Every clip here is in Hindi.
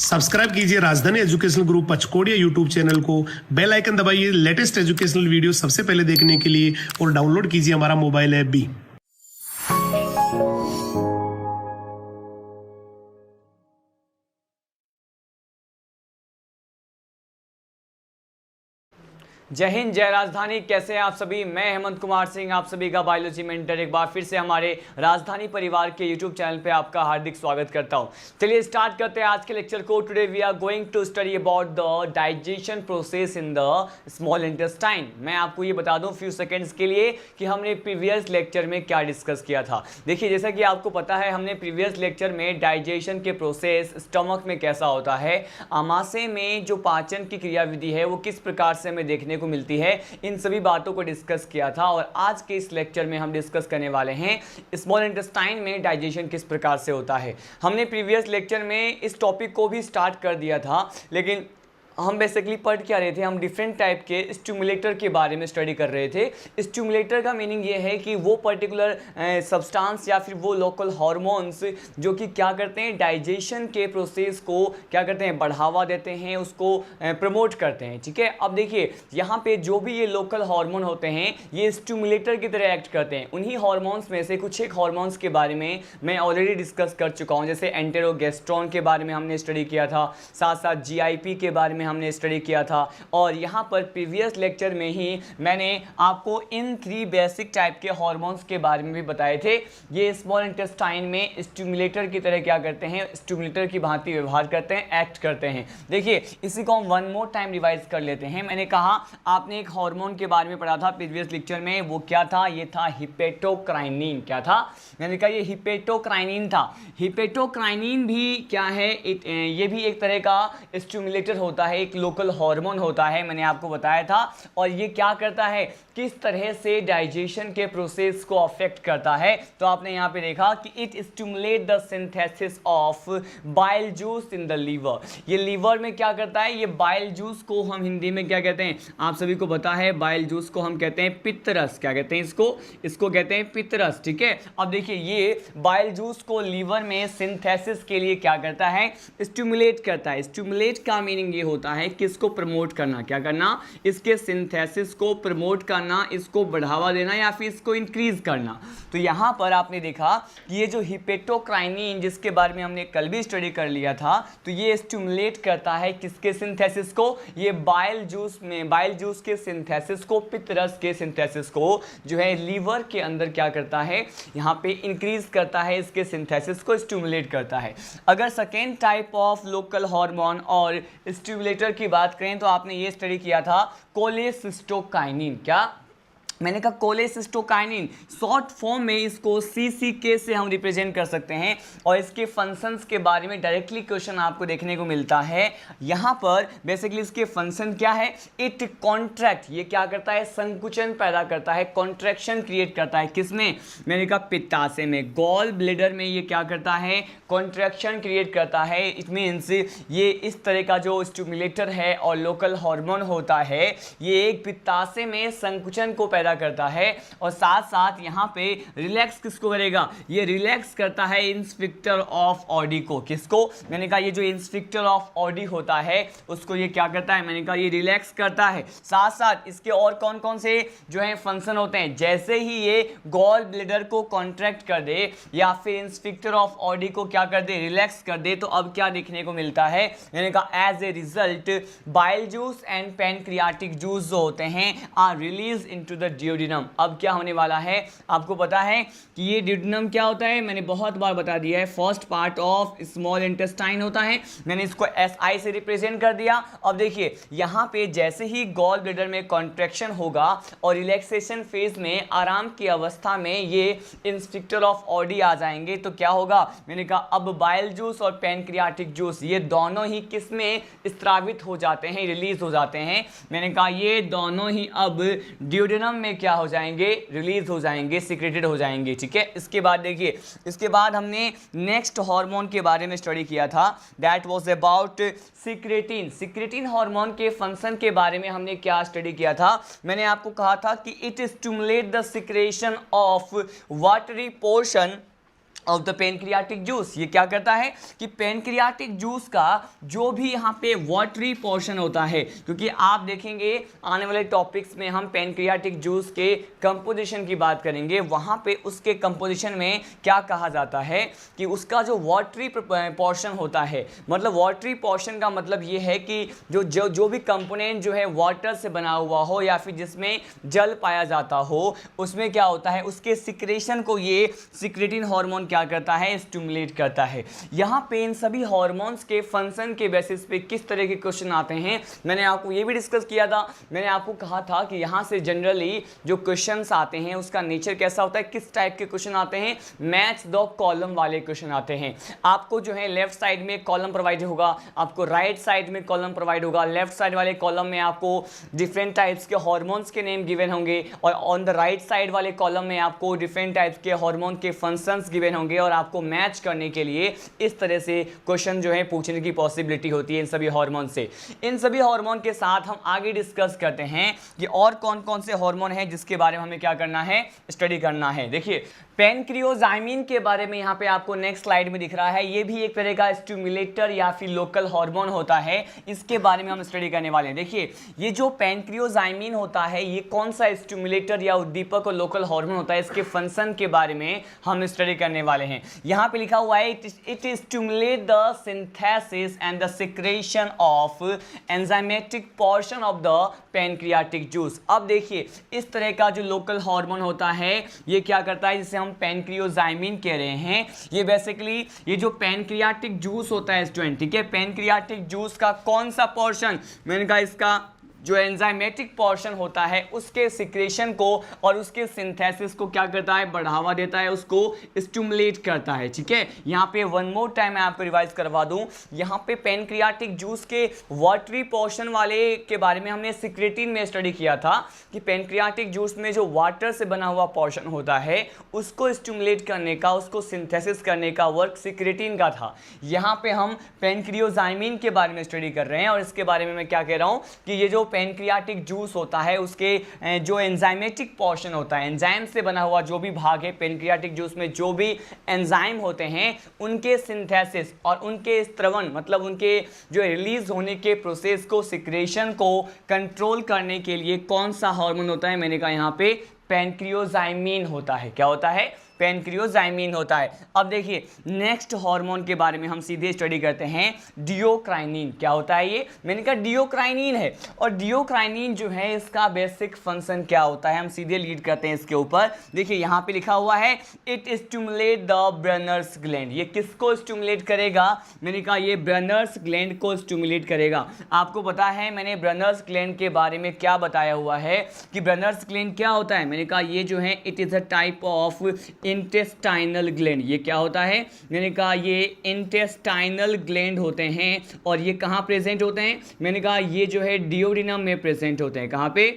सब्सक्राइब कीजिए राजधानी एजुकेशनल ग्रुप पचकोड़िया यूट्यूब चैनल को, बेल आइकन दबाइए लेटेस्ट एजुकेशनल वीडियो सबसे पहले देखने के लिए और डाउनलोड कीजिए हमारा मोबाइल ऐप भी। जय हिंद, जय राजधानी। कैसे हैं आप सभी? मैं हेमंत कुमार सिंह आप सभी का बायोलॉजी मेंटर एक बार फिर से हमारे राजधानी परिवार के यूट्यूब चैनल पे आपका हार्दिक स्वागत करता हूं। चलिए स्टार्ट करते हैं आज के लेक्चर को। Today we are going to study about the digestion process in the small intestine. मैं आपको ये बता दूं फ्यू सेकेंड्स के लिए कि हमने प्रीवियस लेक्चर में क्या डिस्कस किया था। देखिए, जैसा कि आपको पता है, हमने प्रीवियस लेक्चर में डाइजेशन के प्रोसेस स्टमक में कैसा होता है, आमाशय में जो पाचन की क्रियाविधि है वो किस प्रकार से हमें देखने को मिलती है, इन सभी बातों को डिस्कस किया था। और आज के इस लेक्चर में हम डिस्कस करने वाले हैं स्मॉल इंटेस्टाइन में डाइजेशन किस प्रकार से होता है। हमने प्रीवियस लेक्चर में इस टॉपिक को भी स्टार्ट कर दिया था, लेकिन हम बेसिकली पढ़ क्या रहे थे, हम डिफरेंट टाइप के स्टिमुलेटर के बारे में स्टडी कर रहे थे। स्टिमुलेटर का मीनिंग ये है कि वो पर्टिकुलर सब्सटेंस या फिर वो लोकल हार्मोन्स जो कि क्या करते हैं, डाइजेशन के प्रोसेस को क्या करते हैं, बढ़ावा देते हैं, उसको प्रमोट करते हैं। ठीक है, अब देखिए यहाँ पे जो भी ये लोकल हार्मोन होते हैं ये स्टिमुलेटर की तरह एक्ट करते हैं। उन्हीं हार्मोन्स में से कुछ एक हार्मोन्स के बारे में मैं ऑलरेडी डिस्कस कर चुका हूँ, जैसे एंटेरोगेस्ट्रॉन के बारे में हमने स्टडी किया था, साथ साथ GIP के बारे में हमने स्टडी किया था। और यहाँ पर प्रीवियस लेक्चर में ही मैंने आपको इन 3 बेसिक टाइप के हार्मोन्स के बारे में भी बताए थे। ये स्मॉल इंटेस्टाइन में स्टिमुलेटर की तरह क्या करते हैं, स्टिमुलेटर की भांति व्यवहार करते हैं, एक्ट करते हैं। देखिए, इसी को हम वन मोर टाइम रिवाइज कर लेते हैं। मैंने कहा आपने एक हार्मोन के बारे में पढ़ा था प्रीवियस लेक्चर में, वो क्या था, ये था हिपेटोक्राइनिन। क्या था? मैंने कहा ये हिपेटोक्राइनिन था। हिपेटोक्राइनिन भी क्या है, ये भी एक तरह का स्टिमुलेटर होता है, एक लोकल हार्मोन होता है, मैंने आपको बताया था। और ये क्या करता है, किस तरह से डाइजेशन के प्रोसेस को अफेक्ट करता है। तो आपने यहाँ पे देखा कि it stimulate the synthesis of bile juice in the liver. ये लीवर में क्या करता है, ये बाइल जूस को हम हिंदी में क्या कहते हैं, आप सभी को पता है, बाइल जूस को हम कहते हैं पित्तरस। क्या कहते हैं इसको कहते हैं पित्तरस। ठीक है, अब देखिए ये बाइल जूस को लीवर में सिंथेसिस के लिए क्या करता है, स्टिमुलेट करता है। स्टिमुलेट का मीनिंग ये होता है कि इसको प्रमोट करना, क्या करना, इसके सिंथेसिस को प्रमोट करना, इसको बढ़ावा देना या फिर इसको इंक्रीज करना। तो यहां पर आपने देखा कि ये जो हिपेटोक्राइनिन जिसके बारे में हमने कल भी स्टडी कर लिया था, तो ये स्टिमुलेट करता है किसके सिंथेसिस को, ये बाइल जूस के सिंथेसिस को, पित्तरस के सिंथेसिस को जो है लीवर के अंदर क्या करता है, यहाँ पे इंक्रीज करता है, इसके सिंथेसिस को स्टिमुलेट करता है। अगर second type of local hormone और स्टिमुलेटर की बात करें तो आपने ये स्टडी किया था कोलेसिस्टोकाइनिन। क्या मैंने कहा, कोलेसिस्टोकाइनिन, शॉर्ट फॉर्म में इसको CCK से हम रिप्रेजेंट कर सकते हैं। और इसके फंक्शंस के बारे में डायरेक्टली क्वेश्चन आपको देखने को मिलता है। यहाँ पर बेसिकली इसके फंक्शन क्या है, इट कॉन्ट्रैक्ट, ये क्या करता है, संकुचन पैदा करता है, कॉन्ट्रैक्शन क्रिएट करता है। किसमें? मैंने कहा पित्ताशय में, गॉल ब्लैडर में ये क्या करता है, कॉन्ट्रैक्शन क्रिएट करता है। इट मीन्स ये इस तरह का जो स्टिमुलेटर है और लोकल हार्मोन होता है, ये एक पित्ताशय में संकुचन को पैदा करता है और साथ साथ यहाँ पे रिलैक्स किसको करेगा, ये रिलैक्स करता है इंस्फिक्टर ऑफ ऑडी को। किसको? मैंने कहा ये जो इंस्फिक्टर ऑफ ऑडी होता है उसको ये क्या करता है, मैंने कहा ये रिलैक्स करता है। साथ साथ इसके और कौन कौन से जो है फंक्शन होते हैं, जैसे ही ये गॉल ब्लैडर को कॉन्ट्रैक्ट कर दे या फिर इंस्फिक्टर ऑफ ऑडी को क्या कर दे, रिलैक्स कर दे, तो अब क्या देखने को मिलता है, मैंने कहा as a result bile juice and pancreatic juice जो होते हैं are release into the duodenum. अब क्या होने वाला है, आपको पता है कि ये ड्यूडिनम क्या होता है, मैंने बहुत बार बता दिया है, first part of small intestine होता है। मैंने इसको SI से रिप्रेजेंट कर दिया। अब देखिए यहाँ पे जैसे ही गॉल ब्लैडर में कॉन्ट्रैक्शन होगा और रिलैक्सेशन फेज में, आराम की अवस्था में ये इंस्फिक्टर ऑफ ऑडी आ जाएंगे, तो क्या होगा, मैंने कहा अब बाइल जूस और पैनक्रियाटिक जूस ये दोनों ही किस में स्त्रावित हो जाते हैं, रिलीज हो जाते हैं। मैंने कहा ये दोनों ही अब ड्यूडेनम में क्या हो जाएंगे, रिलीज हो जाएंगे, सिक्रेटेड हो जाएंगे। ठीक है, इसके बाद देखिए, इसके बाद हमने नेक्स्ट हार्मोन के बारे में स्टडी किया था, that was about secretin. Secretin hormone के फंक्शन के बारे में हमने क्या स्टडी किया था, मैंने आपको कहा था कि it stimulate the secretion of watery portion of the pancreatic juice. ये क्या करता है कि पेनक्रियाटिक जूस का जो भी यहाँ पे वाटरी पोर्शन होता है, क्योंकि आप देखेंगे आने वाले टॉपिक्स में हम पेनक्रियाटिक जूस के कंपोजिशन की बात करेंगे, वहाँ पे उसके कंपोजिशन में क्या कहा जाता है कि उसका जो वाटरी पोर्शन होता है, मतलब वाटरी पोर्शन का मतलब ये है कि जो भी कंपोनेंट जो है वाटर से बना हुआ हो या फिर जिसमें जल पाया जाता हो, उसमें क्या होता है, उसके सिक्रेशन को ये सिक्रेटिन हार्मोन क्या करता है, स्टिमुलेट करता है। यहाँ पे इन सभी हार्मोन्स के फंक्शन के बेसिस पे किस तरह के क्वेश्चन आते हैं, मैंने आपको ये भी डिस्कस किया था। मैंने आपको कहा था कि यहाँ से जनरली जो क्वेश्चंस आते हैं उसका नेचर कैसा होता है, किस टाइप के क्वेश्चन आते हैं, मैच द कॉलम वाले क्वेश्चन आते हैं। आपको जो है लेफ्ट साइड में कॉलम प्रोवाइड होगा, आपको राइट साइड में कॉलम प्रोवाइड होगा। लेफ्ट साइड वाले कॉलम में आपको डिफरेंट टाइप्स के हार्मोन्स के नेम गिवन होंगे और ऑन द राइट साइड वाले कॉलम में आपको डिफरेंट टाइप्स के हार्मोन के फंक्शंस गिवन होंगे और आपको मैच करने के लिए इस तरह से क्वेश्चन जो है पूछने की पॉसिबिलिटी होती है इन सभी हार्मोन से। इन सभी हार्मोन के साथ हम आगे डिस्कस करते हैं कि और कौन कौन से हार्मोन हैं जिसके बारे में हमें क्या करना है, स्टडी करना है। देखिए पेनक्रियोजाइमिन के बारे में यहाँ पे आपको नेक्स्ट स्लाइड में दिख रहा है, ये भी एक तरह का स्टिमुलेटर या फिर लोकल हार्मोन होता है, इसके बारे में हम स्टडी करने वाले हैं। देखिए ये जो पेनक्रियोजाइमिन होता है ये कौन सा स्टिमुलेटर या उद्दीपक और लोकल हार्मोन होता है, इसके फंक्शन के बारे में हम स्टडी करने वाले हैं। यहाँ पे लिखा हुआ है it stimulate the synthesis and the secretion of enzymatic portion of the pancreatic juice. अब देखिए इस तरह का जो लोकल हार्मोन होता है ये क्या करता है, जिसे हम पेनक्रियोजाइमिन कह रहे हैं, ये बेसिकली ये जो पेनक्रियाटिक जूस होता है स्टूडेंट, ठीक है, पेनक्रियाटिक जूस का कौन सा पोर्शन, मैंने कहा इसका जो एंजाइमेटिक पोर्शन होता है उसके सिक्रेशन को और उसके सिंथेसिस को क्या करता है, बढ़ावा देता है, उसको स्टिमुलेट करता है। ठीक है, यहाँ पे वन मोर टाइम मैं आपको रिवाइज करवा दूं, यहाँ पे पेनक्रियाटिक जूस के वाटरी पोर्शन वाले के बारे में हमने सिक्रेटिन में स्टडी किया था कि पेनक्रियाटिक जूस में जो वाटर से बना हुआ पोर्शन होता है उसको स्टिमुलेट करने का, उसको सिंथेसिस करने का वर्क सिक्रेटिन का था। यहाँ पे हम पेनक्रियोजाइमिन के बारे में स्टडी कर रहे हैं और इसके बारे में मैं क्या कह रहा हूँ कि ये जो पेनक्रियाटिक जूस होता है उसके जो एंजाइमेटिक पोर्शन होता है, एंजाइम से बना हुआ जो भी भाग है पेनक्रियाटिक जूस में, जो भी एंजाइम होते हैं उनके सिंथेसिस और उनके स्त्रवण मतलब उनके जो रिलीज होने के प्रोसेस को, सिक्रेशन को कंट्रोल करने के लिए कौन सा हार्मोन होता है, मैंने कहा यहाँ पे पेनक्रियोजाइमिन होता है। क्या होता है, पेनक्रियोजाइमिन होता है। अब देखिए नेक्स्ट हार्मोन के बारे में हम सीधे स्टडी करते हैं, डियोक्राइनिन। क्या होता है ये, मैंने कहा डियोक्राइनिन है, और डियोक्राइनिन जो है इसका बेसिक फंक्शन क्या होता है, हम सीधे लीड करते हैं इसके ऊपर। देखिए यहाँ पे लिखा हुआ है it stimulate the Brunner's gland. ये किसको स्टिमुलेट करेगा, मैंने कहा ये ब्रेनर्स ग्लैंड को स्टिमुलेट करेगा। आपको पता है मैंने ब्रेनर्स ग्लैंड के बारे में क्या बताया हुआ है कि ब्रेनर्स ग्लैंड क्या होता है, मैंने कहा ये जो है it is a type of intestinal gland. ये क्या होता है, मैंने कहा ये इंटेस्टाइनल ग्लैंड होते हैं और ये कहाँ प्रेजेंट होते हैं, मैंने कहा ये जो है डियोडिनम में प्रेजेंट होते हैं। कहाँ पे,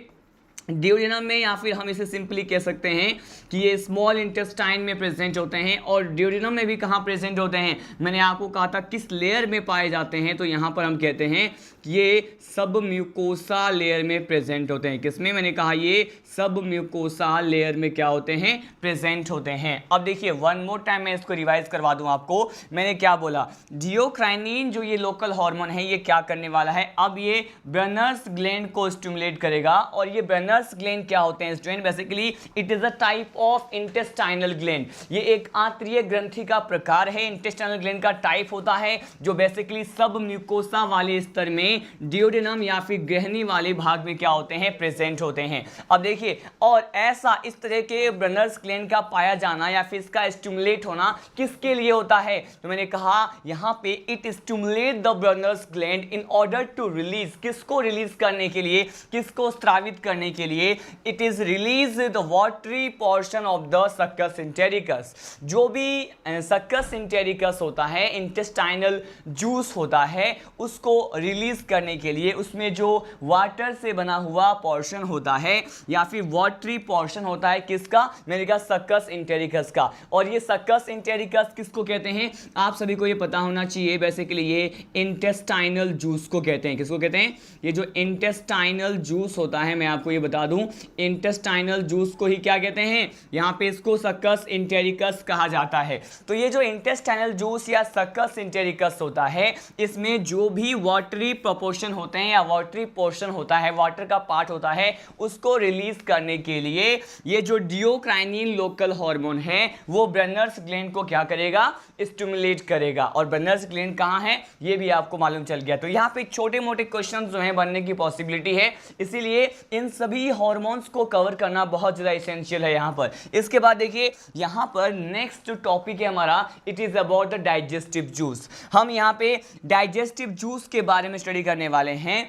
डियोडिनम में, या फिर हम इसे सिंपली कह सकते हैं कि ये स्मॉल इंटेस्टाइन में प्रेजेंट होते हैं। और डियोडिनम में भी कहाँ प्रेजेंट होते हैं, मैंने आपको कहा था किस लेयर में पाए जाते हैं, तो यहाँ पर हम कहते हैं कि ये सब म्यूकोसा लेयर में प्रेजेंट होते हैं। किसमें, मैंने कहा ये सब म्यूकोसा लेयर में क्या होते हैं, प्रेजेंट होते हैं। अब देखिए वन मोर टाइम मैं इसको रिवाइज करवा दूं आपको, मैंने क्या बोला, डियोक्राइनिन जो ये लोकल हार्मोन है ये क्या करने वाला है, अब ये ब्रेनर्स ग्लैंड को स्टिमुलेट करेगा। और ये ब्रेनर्स ग्लैंड क्या होते हैं student, basically it is a type of intestinal gland. ये एक आंतरीय ग्रंथि का प्रकार है, इंटेस्टाइनल ग्लैंड का टाइप होता है जो बेसिकली सब म्यूकोसा वाले स्तर में डियोडिनम या फिर गहनी वाले भाग में क्या होते हैं, प्रेजेंट होते हैं। अब देखिए, और ऐसा इस तरह के ब्रेनर्स ग्लैंड का पाया जाना या फिर इसका स्टिमुलेट होना किसके लिए होता है, तो मैंने कहा यहाँ पे it stimulate the Brunner's gland in order to release, किसको रिलीज करने के लिए, किसको स्त्रावित करने के लिए, it is release the watery portion of the succus entericus. जो भी सक्कस इंटेरिकस होता है, इंटेस्टाइनल जूस होता है, उसको रिलीज करने के लिए उसमें जो वाटर से बना हुआ पोर्शन होता है या फिर वाटरी पोर्शन होता है, किसका, मैंने कहा सक्कस इंटेरिकस का। और ये सक्कस इंटेरिकस किसको कहते हैं, आप सभी को ये पता होना चाहिए, बेसिकली ये इंटेस्टाइनल जूस को कहते हैं। किसको कहते हैं, ये जो इंटेस्टाइनल जूस होता है मैं आपको ये बता दूं, इंटेस्टाइनल जूस को ही क्या कहते हैं, यहाँ पे इसको सक्कस इंटेरिकस कहा जाता है। तो ये जो इंटेस्टाइनल जूस या सक्कस इंटेरिकस होता है, इसमें जो भी वाटरी प्रोपोर्शन होते हैं या वाटरी पोर्शन होता है, वाटर का पार्ट होता है, उसको रिलीज करने के लिए ये जो डियोक्राइनिन लोकल हार्मोन है वो ब्रेनर्स ग्लैंड को क्या करेगा, स्टिमुलेट करेगा। और ब्रेनर्स ग्लैंड कहाँ है ये भी आपको मालूम चल गया। तो यहाँ पे छोटे मोटे क्वेश्चन जो हैं बनने की पॉसिबिलिटी है, इसीलिए इन सभी हार्मोन्स को कवर करना बहुत ज़्यादा इसेंशियल है यहाँ पर। इसके बाद देखिए यहाँ पर नेक्स्ट टॉपिक है हमारा, it is about the digestive juice. हम यहाँ पे डाइजेस्टिव जूस के बारे में स्टडी करने वाले हैं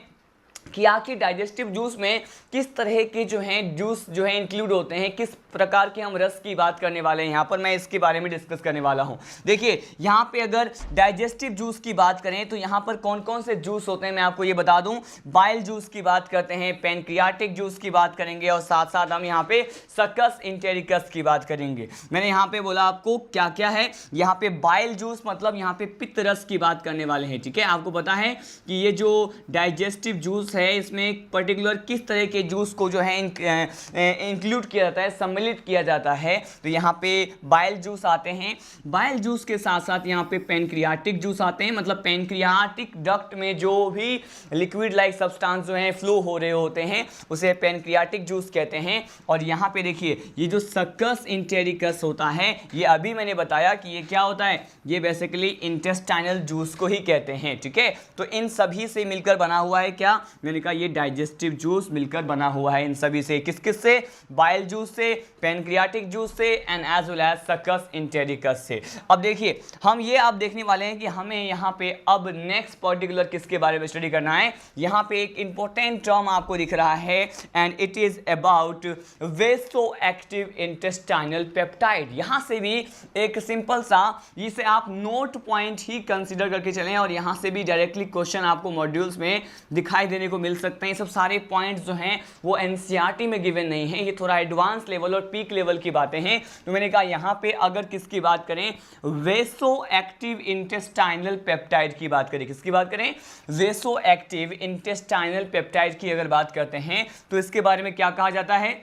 कि आखिर डाइजेस्टिव जूस में किस तरह के जो हैं जूस जो हैं इंक्लूड होते हैं, किस प्रकार के हम रस की बात करने वाले हैं। यहाँ पर मैं इसके बारे में डिस्कस करने वाला हूँ। देखिए यहाँ पे अगर डाइजेस्टिव जूस की बात करें तो यहाँ पर कौन कौन से जूस होते हैं मैं आपको ये बता दूँ। बाइल जूस की बात करते हैं, पैनक्रियाटिक जूस की बात करेंगे और साथ साथ हम यहाँ पे सक्कस इंटेरिकस की बात करेंगे। मैंने यहाँ पे बोला आपको क्या क्या है, यहाँ पे बाइल जूस मतलब यहाँ पे पित्त रस की बात करने वाले हैं। ठीक है, आपको पता है कि ये जो डाइजेस्टिव जूस है इसमें पर्टिकुलर किस तरह के जूस को जो है इंक्लूड किया जाता है, सम्मिलित किया जाता है। तो यहाँ पे बाइल जूस आते हैं, बाइल जूस के साथ साथ यहाँ पे पैनक्रियाटिक जूस आते हैं, मतलब पैनक्रियाटिक डक्ट में जो भी लिक्विड लाइक सब्सटेंस जो है फ्लो हो रहे होते हैं उसे पैनक्रियाटिक जूस कहते हैं। और यहाँ पे देखिए ये जो सक्कस इंटेरिकस होता है, ये अभी मैंने बताया कि ये क्या होता है, ये बेसिकली इंटेस्टाइनल जूस को ही कहते हैं। ठीक है, तो इन सभी से मिलकर बना हुआ है क्या, मैंने कहा ये डाइजेस्टिव जूस मिलकर बना हुआ है इन सभी से। किस किस से, बाइल जूस से, पैनक्रियाटिक जूस से and as well as succus entericus से। अब देखिए हम ये अब देखने वाले हैं कि हमें यहाँ पे अब नेक्स्ट पर्टिकुलर किसके बारे में स्टडी करना है। यहाँ पे एक इंपॉर्टेंट टर्म आपको दिख रहा है and it is about vasoactive intestinal peptide. यहाँ से भी एक सिंपल सा, इसे आप नोट पॉइंट ही कंसिडर करके चलें और यहाँ से भी डायरेक्टली क्वेश्चन आपको मॉड्यूल्स में दिखाई देने को मिल सकते हैं। सब सारे पॉइंट्स जो हैं वो एनसीईआरटी में गिवन नहीं है, ये थोड़ा एडवांस लेवल और पीक लेवल की बातें हैं। तो मैंने कहा यहाँ पे अगर किसकी बात करें, वेसोएक्टिव इंटेस्टाइनल पेप्टाइड की बात करें, किसकी बात करें, वेसोएक्टिव इंटेस्टाइनल पेप्टाइड की अगर बात करते हैं तो इसके बारे में क्या कहा जाता है।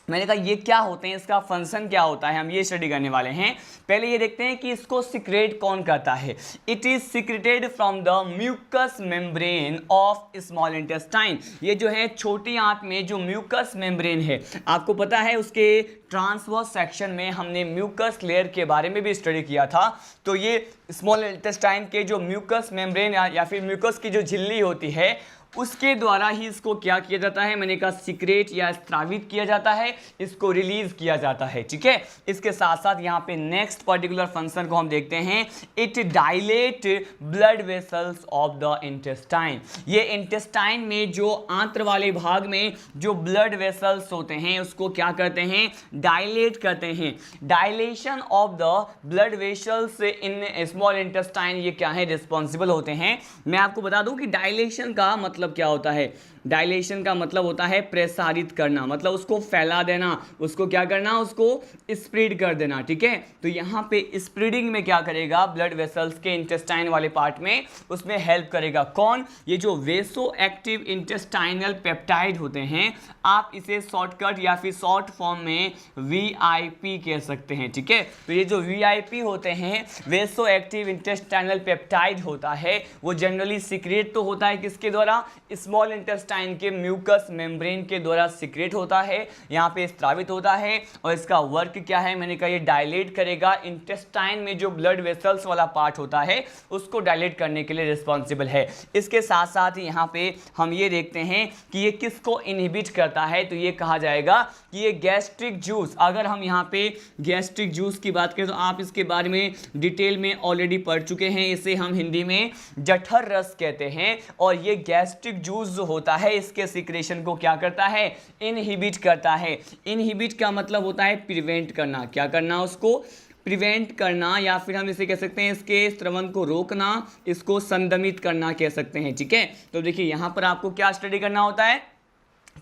मैंने कहा ये क्या होते हैं, इसका फंक्शन क्या होता है, हम ये स्टडी करने वाले हैं। पहले ये देखते हैं कि इसको सिक्रेट कौन करता है। It is secreted from the mucus membrane of small intestine. ये जो है छोटी आंत में जो म्यूकस मेम्ब्रेन है, आपको पता है उसके ट्रांसवर्स सेक्शन में हमने म्यूकस लेयर के बारे में भी स्टडी किया था। तो ये स्मॉल इंटेस्टाइन के जो म्यूकस मेम्ब्रेन या फिर म्यूकस की जो झिल्ली होती है उसके द्वारा ही इसको क्या किया जाता है, मैंने कहा सिक्रेट या स्त्रावित किया जाता है, इसको रिलीज किया जाता है। ठीक है, इसके साथ साथ यहाँ पे नेक्स्ट पर्टिकुलर फंक्शन को हम देखते हैं, it dilate blood vessels of the intestine. ये इंटेस्टाइन में जो आंत्र वाले भाग में जो ब्लड वेसल्स होते हैं उसको क्या करते हैं, डायलेट करते हैं। Dilation of the blood vessels in small intestine ये क्या है, रिस्पॉन्सिबल होते हैं। मैं आपको बता दूं कि डायलेशन का मतलब क्या होता है, डायलेशन का मतलब होता है प्रसारित करना, मतलब उसको फैला देना, उसको क्या करना, उसको स्प्रेड कर देना। ठीक है, तो यहाँ पे स्प्रेडिंग में क्या करेगा, ब्लड वेसल्स के इंटेस्टाइन वाले पार्ट में उसमें हेल्प करेगा कौन, ये जो वेसोएक्टिव इंटेस्टाइनल पेप्टाइड होते हैं, आप इसे शॉर्टकट या फिर शॉर्ट फॉर्म में VIP कह सकते हैं। ठीक है, तो ये जो VIP होते हैं, वेसोएक्टिव इंटेस्टाइनल पेप्टाइड होता है, वो जनरली सिक्रेट तो होता है किसके द्वारा, स्मॉल इंटेस्टाइन के म्यूकस मेम्ब्रेन के द्वारा सिक्रेट होता है, यहाँ पे स्त्रावित होता है। और इसका वर्क क्या है, मैंने कहा ये डायलेट करेगा, इंटेस्टाइन में जो ब्लड वेसल्स वाला पार्ट होता है उसको डायलेट करने के लिए रिस्पॉन्सिबल है। इसके साथ साथ यहाँ पे हम ये देखते हैं कि ये किसको इनहिबिट करता है, तो ये कहा जाएगा कि ये गैस्ट्रिक जूस, अगर हम यहाँ पे गैस्ट्रिक जूस की बात करें तो आप इसके बारे में डिटेल में ऑलरेडी पढ़ चुके हैं, इसे हम हिंदी में जठर रस कहते हैं। और ये गैस्ट्रिक जूस जो होता है इसके सिक्रेशन को क्या करता है, इनहिबिट करता है। इनहिबिट का मतलब होता है प्रिवेंट करना, क्या करना, उसको प्रिवेंट करना, या फिर हम इसे कह सकते हैं इसके स्रवण को रोकना, इसको संदमित करना कह सकते हैं। ठीक है, तो देखिए यहाँ पर आपको क्या स्टडी करना होता है,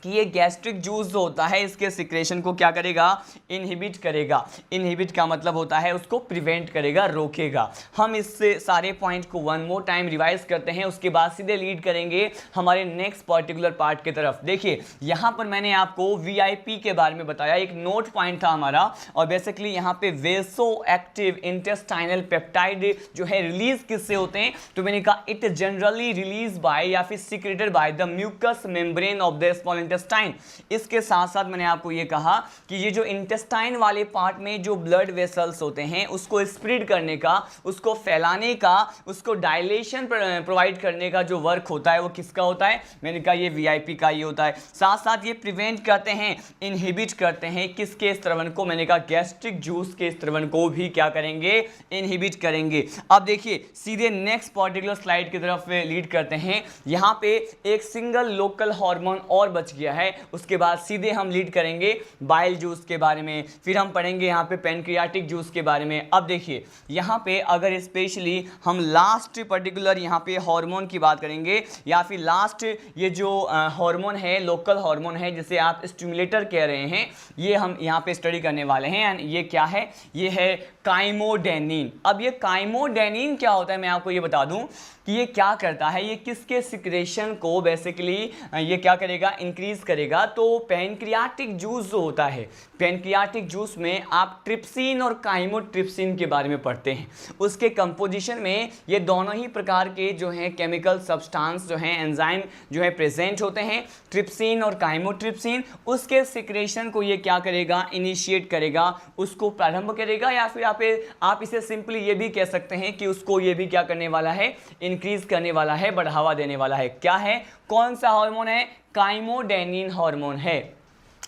कि ये गैस्ट्रिक जूस जो होता है इसके सिक्रेशन को क्या करेगा, इनहिबिट करेगा। इनहिबिट का मतलब होता है उसको प्रिवेंट करेगा, रोकेगा। हम इस सारे पॉइंट को वन मोर टाइम रिवाइज करते हैं, उसके बाद सीधे लीड करेंगे हमारे नेक्स्ट पर्टिकुलर पार्ट की तरफ। देखिए यहाँ पर मैंने आपको VIP के बारे में बताया, एक नोट पॉइंट था हमारा, और बेसिकली यहाँ पे वेसो एक्टिव इंटेस्टाइनल पेप्टाइड जो है रिलीज किससे होते हैं, तो मैंने कहा इट जनरली रिलीज बाय या फिर secreted by the mucus membrane of the small intestine. इसके साथ साथ मैंने आपको ये कहा कि ये जो इंटेस्टाइन वाले पार्ट में जो ब्लड वेसल्स होते हैं उसको स्प्रेड करने का, उसको फैलाने का, उसको डायलेशन प्रोवाइड करने का जो वर्क होता है वो किसका होता है, मैंने कहा ये VIP का ही होता है। साथ साथ ये प्रिवेंट करते हैं, इनहिबिट करते हैं किसके स्त्रवण को, मैंने कहा गैस्ट्रिक जूस के स्त्रवण को भी क्या करेंगे, इनहिबिट करेंगे। अब देखिए सीधे नेक्स्ट पर्टिकुलर स्लाइड की तरफ लीड करते हैं। यहाँ पे एक सिंगल लोकल हार्मोन और बच गया है, उसके बाद सीधे हम लीड करेंगे बाइल जूस के बारे में, फिर हम पढ़ेंगे यहाँ पे पैनक्रियाटिक जूस के बारे में। अब देखिए यहाँ पे अगर स्पेशली हम लास्ट पर्टिकुलर यहाँ पे हार्मोन की बात करेंगे, या फिर लास्ट ये जो हार्मोन है, लोकल हार्मोन है जिसे आप स्टिमुलेटर कह रहे हैं, ये हम यहाँ पे स्टडी करने वाले हैं। एंड ये क्या है, ये है काइमोडेनिन। अब ये काइमोडेनिन क्या होता है मैं आपको ये बता दूं कि ये क्या करता है, ये किसके सिक्रेशन को बेसिकली ये क्या करेगा, इंक्रीज करेगा। तो पैनक्रियाटिक जूस जो होता है, पैनक्रियाटिक जूस में आप ट्रिप्सिन और काइमोट्रिप्सिन के बारे में पढ़ते हैं। उसके कंपोजिशन में ये दोनों ही प्रकार के जो हैं केमिकल सब्सटेंस जो हैं, एंजाइम जो है प्रेजेंट होते हैं, ट्रिप्सिन और काइमोट्रिप्सिन। उसके सिक्रेशन को ये क्या करेगा, इनिशिएट करेगा, उसको प्रारंभ करेगा, या फिर आप इसे सिंपली ये भी कह सकते हैं कि उसको ये भी क्या करने वाला है, इंक्रीज करने वाला है, बढ़ावा देने वाला है। क्या है, कौन सा हार्मोन है, काइमोडेनिन हार्मोन है।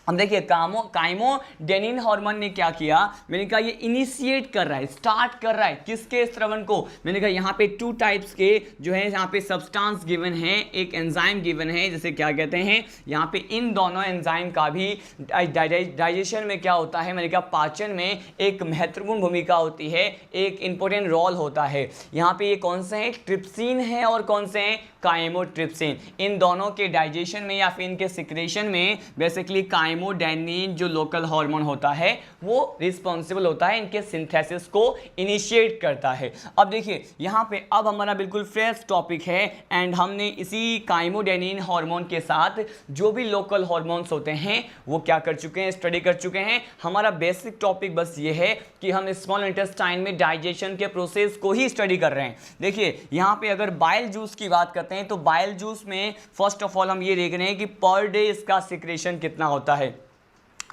अब देखिए काइमोडेनिन हार्मोन ने क्या किया, मैंने कहा ये इनिशिएट कर रहा है, स्टार्ट कर रहा है किसके स्त्रवण को, मैंने कहा यहाँ पे 2 टाइप्स के जो है यहाँ पे सब्सटेंस गिवन है, एक एंजाइम गिवन है जिसे क्या कहते हैं, यहाँ पे इन दोनों एंजाइम का भी डाइजेशन में क्या होता है, मैंने कहा पाचन में एक महत्वपूर्ण भूमिका होती है, एक इंपॉर्टेंट रोल होता है। यहाँ पे ये कौन से हैं, ट्रिप्सिन है और कौन से हैं, काइमोट्रिप्सिन। इन दोनों के डाइजेशन में या फिर इनके सिक्रेशन में बेसिकली काइमोडेनिन जो लोकल हार्मोन होता है वो रिस्पॉन्सिबल होता है, इनके सिंथेसिस को इनिशिएट करता है। अब देखिए यहाँ पे अब हमारा बिल्कुल फ्रेश टॉपिक है, एंड हमने इसी काइमोडेनिन हार्मोन के साथ जो भी लोकल हार्मोन्स होते हैं वो क्या कर चुके हैं, स्टडी कर चुके हैं। हमारा बेसिक टॉपिक बस ये है कि हम स्मॉल इंटेस्टाइन में डाइजेशन के प्रोसेस को ही स्टडी कर रहे हैं। देखिए यहाँ पे अगर बाइल जूस की बात करते हैं तो बाइल जूस में फर्स्ट ऑफ ऑल हम ये देख रहे हैं कि पर डे इसका सिक्रेशन कितना होता है।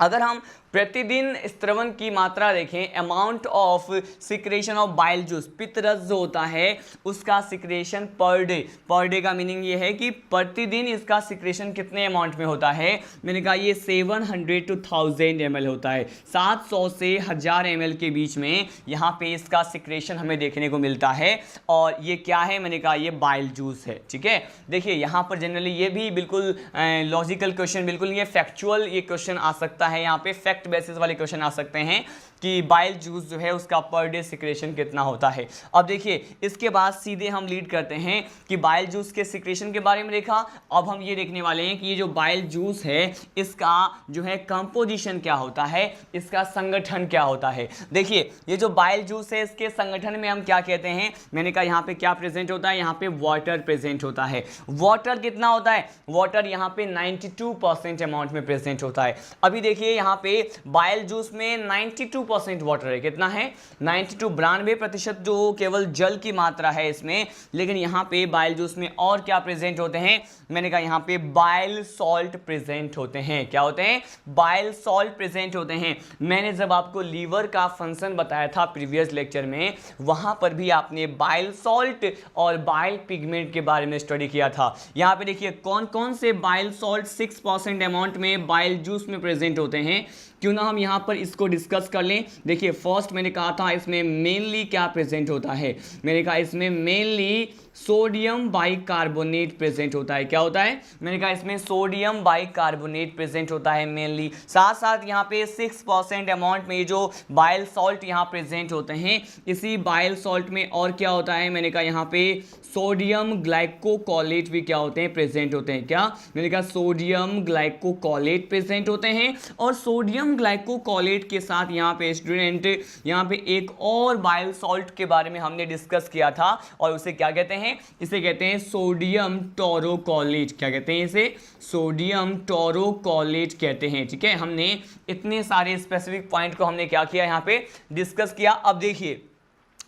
अगर हम प्रतिदिन स्त्रवण की मात्रा देखें, amount of secretion of bile juice, पित्तरस जो होता है उसका सिक्रेशन पर डे का मीनिंग ये है कि प्रतिदिन इसका सिक्रेशन कितने अमाउंट में होता है, मैंने कहा ये 700 to 1000 ml होता है। 700 से 1000 ml के बीच में यहाँ पे इसका सिक्रेशन हमें देखने को मिलता है। और ये क्या है, मैंने कहा ये बाइल जूस है। ठीक है, देखिए यहाँ पर जनरली ये भी बिल्कुल लॉजिकल क्वेश्चन, बिल्कुल ये फैक्चुअल ये क्वेश्चन आ सकता है, यहाँ पे फैक्ट बेसिस वाले क्वेश्चन आ सकते हैं कि बाइल जूस जो है उसका पर डे सिक्रेशन कितना होता है। अब देखिए इसके बाद सीधे हम लीड करते हैं कि बाइल जूस के सिक्रेशन के बारे में देखा। अब हम ये देखने वाले हैं कि ये जो बाइल जूस है इसका जो है कंपोजिशन क्या होता है, इसका संगठन क्या होता है। देखिए ये जो बाइल जूस है इसके संगठन में हम क्या कहते हैं, मैंने कहा यहाँ पे क्या प्रेजेंट होता है, यहाँ पे वाटर प्रेजेंट होता है। वाटर कितना होता है, वाटर यहाँ पे 92% अमाउंट में प्रेजेंट होता है। अभी देखिए यहाँ पे बाइल जूस में 92% वाटर है, कितना है 92% जो केवल जल की मात्रा है इसमें। लेकिन यहाँ पे बाइल जूस में और क्या प्रेजेंट होते हैं, मैंने कहा यहाँ पे बाइल सॉल्ट प्रेजेंट होते हैं। क्या होते हैं, बाइल सॉल्ट प्रेजेंट होते हैं। मैंने जब आपको लीवर का फंक्शन बताया था प्रीवियस लेक्चर में, वहां पर भी आपने बाइल सॉल्ट और बाइल पिगमेंट के बारे में स्टडी किया था। यहाँ पे देखिए कौन कौन से बाइल सॉल्ट 6% अमाउंट में बाइल जूस में प्रेजेंट होते हैं। क्यों ना हम यहाँ पर इसको डिस्कस कर लें। देखिए फर्स्ट मैंने कहा था इसमें मेनली क्या प्रेजेंट होता है, मैंने कहा इसमें मेनली सोडियम बाइकार्बोनेट प्रेजेंट होता है। क्या होता है, मैंने कहा इसमें सोडियम बाइकार्बोनेट प्रेजेंट होता है मेनली। साथ साथ यहाँ पे 6% अमाउंट में जो बाइल सॉल्ट यहाँ प्रेजेंट होते हैं, इसी बाइल सॉल्ट में और क्या होता है, मैंने कहा यहाँ पे सोडियम ग्लाइकोकोलेट भी क्या होते हैं, प्रेजेंट होते हैं। क्या, मैंने कहा सोडियम ग्लाइकोकोलेट प्रेजेंट होते हैं। और सोडियम ग्लाइकोकोलेट के साथ यहाँ पे स्टूडेंट यहाँ पे एक और बाइल सॉल्ट के बारे में हमने डिस्कस किया था, और उसे क्या कहते हैं, इसे कहते हैं सोडियम टोरोकोलेट। क्या कहते हैं इसे, सोडियम टोरोकोलेट कहते हैं। ठीक है, हमने इतने सारे स्पेसिफिक पॉइंट को हमने क्या किया, यहाँ पे डिस्कस किया। अब देखिए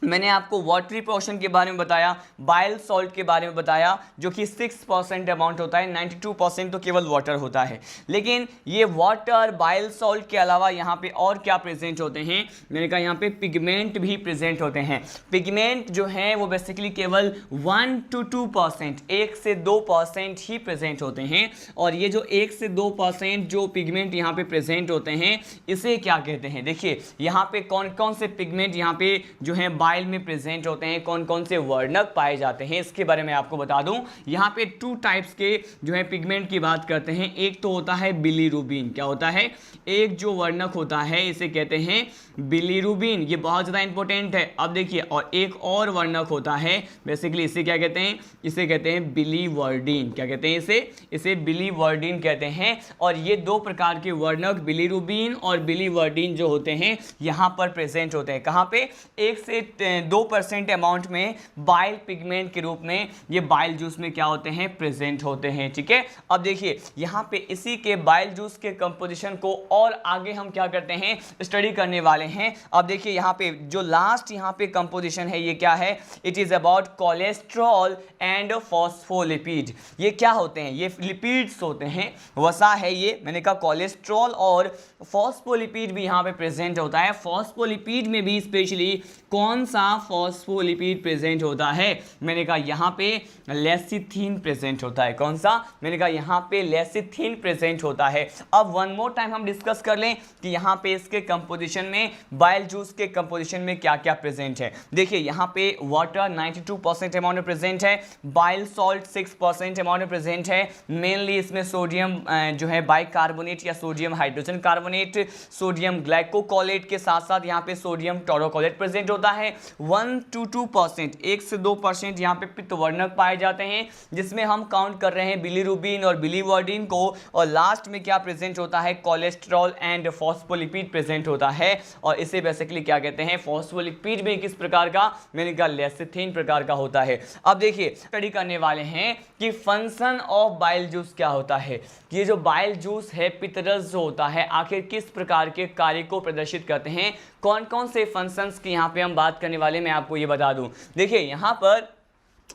मैंने आपको वाटरी पोर्शन के बारे में बताया, बाइल सॉल्ट के बारे में बताया, जो कि 6% अमाउंट होता है, 92% तो केवल वाटर होता है। लेकिन ये वाटर बाइल सॉल्ट के अलावा यहाँ पे और क्या प्रेजेंट होते हैं, मैंने कहा यहाँ पे पिगमेंट भी प्रेजेंट होते हैं। पिगमेंट जो हैं वो बेसिकली केवल 1 to 2%, 1 से 2% ही प्रेजेंट होते हैं। और ये जो 1 से 2% जो पिगमेंट यहाँ पे प्रेजेंट होते हैं, इसे क्या कहते हैं। देखिए यहाँ पे कौन कौन से पिगमेंट यहाँ पे जो है बाइल में प्रेजेंट होते हैं, कौन कौन से वर्णक पाए जाते हैं, इसके बारे में आपको बता दूं। यहाँ पे 2 टाइप्स के जो है पिगमेंट की बात करते हैं। एक तो होता है बिलीरुबिन। क्या होता है, एक जो वर्णक होता है इसे कहते हैं बिलीरुबिन, ये बहुत ज़्यादा इंपॉर्टेंट है। अब देखिए, और एक और वर्णक होता है, बेसिकली इसे क्या कहते हैं, इसे कहते हैं बिलीवर्डिन। क्या कहते हैं इसे बिलीवर्डिन कहते हैं। और ये 2 प्रकार के वर्णक बिलीरुबिन और बिलीवर्डिन जो होते हैं यहाँ पर प्रेजेंट होते हैं। कहाँ पे, 1 से 2% अमाउंट में बाइल पिगमेंट के रूप में ये बाइल जूस में क्या होते हैं, प्रेजेंट होते हैं। ठीक है, अब देखिए यहाँ पे इसी के बाइल जूस के कंपोजिशन को और आगे हम क्या करते हैं, स्टडी करने वाले हैं। अब देखिए यहाँ पे जो लास्ट यहाँ पे कंपोजिशन है, ये क्या है, it is about cholesterol and phospholipid. ये क्या होते हैं, ये लिपिड्स होते हैं, वसा है ये। मैंने कहा कोलेस्ट्रॉल और फॉस्फोलिपिड भी यहाँ पे प्रेजेंट होता है। फॉस्फोलिपिड में भी स्पेशली कौन सा फॉस्फोलिपिड प्रेजेंट होता है, मैंने कहा यहाँ पे लेसिथिन प्रेजेंट होता है। कौन सा, मैंने कहा यहाँ पे लेसिथिन प्रेजेंट होता है। अब वन मोर टाइम हम डिस्कस कर लें कि यहाँ पे इसके कंपोजिशन में, बाइल जूस के कंपोजिशन में क्या क्या प्रेजेंट है। देखिए यहाँ पे वाटर 92% अमाउंट में प्रेजेंट है, बाइल सॉल्ट 6% अमाउंट में प्रेजेंट है। मेनली इसमें सोडियम जो है बाइकार्बोनेट या सोडियम हाइड्रोजन कार्बोनेट, सोडियम ग्लाइकोकोलेट के साथ साथ यहाँ पे सोडियम टोरोकोलेट प्रेजेंट होता है। 1 to 2%, 1 से 2% यहाँ पे पित्तवर्णक पाए जाते हैं, जिसमें हम काउंट कर रहे हैं बिलीरुबिन और बिलीवर्डिन को। और लास्ट में क्या प्रेजेंट होता है, कोलेस्ट्रॉल एंड फॉस्फोलिपिड प्रेजेंट होता है। और इसे बेसिकली क्या कहते हैं, फॉस्फोलिपिड में किस प्रकार का, मैंने कहा लेसिथिन प्रकार का होता है। अब देखिए स्टडी करने वाले हैं कि फंक्शन ऑफ बाइल जूस क्या होता है। ये जो बाइल जूस है, पित्तरस जो होता है, आखिर किस प्रकार के कार्य को प्रदर्शित करते हैं, कौन कौन से फंक्शंस की यहाँ पे हम बात करने वाले, मैं आपको ये बता दूं। देखिए यहाँ पर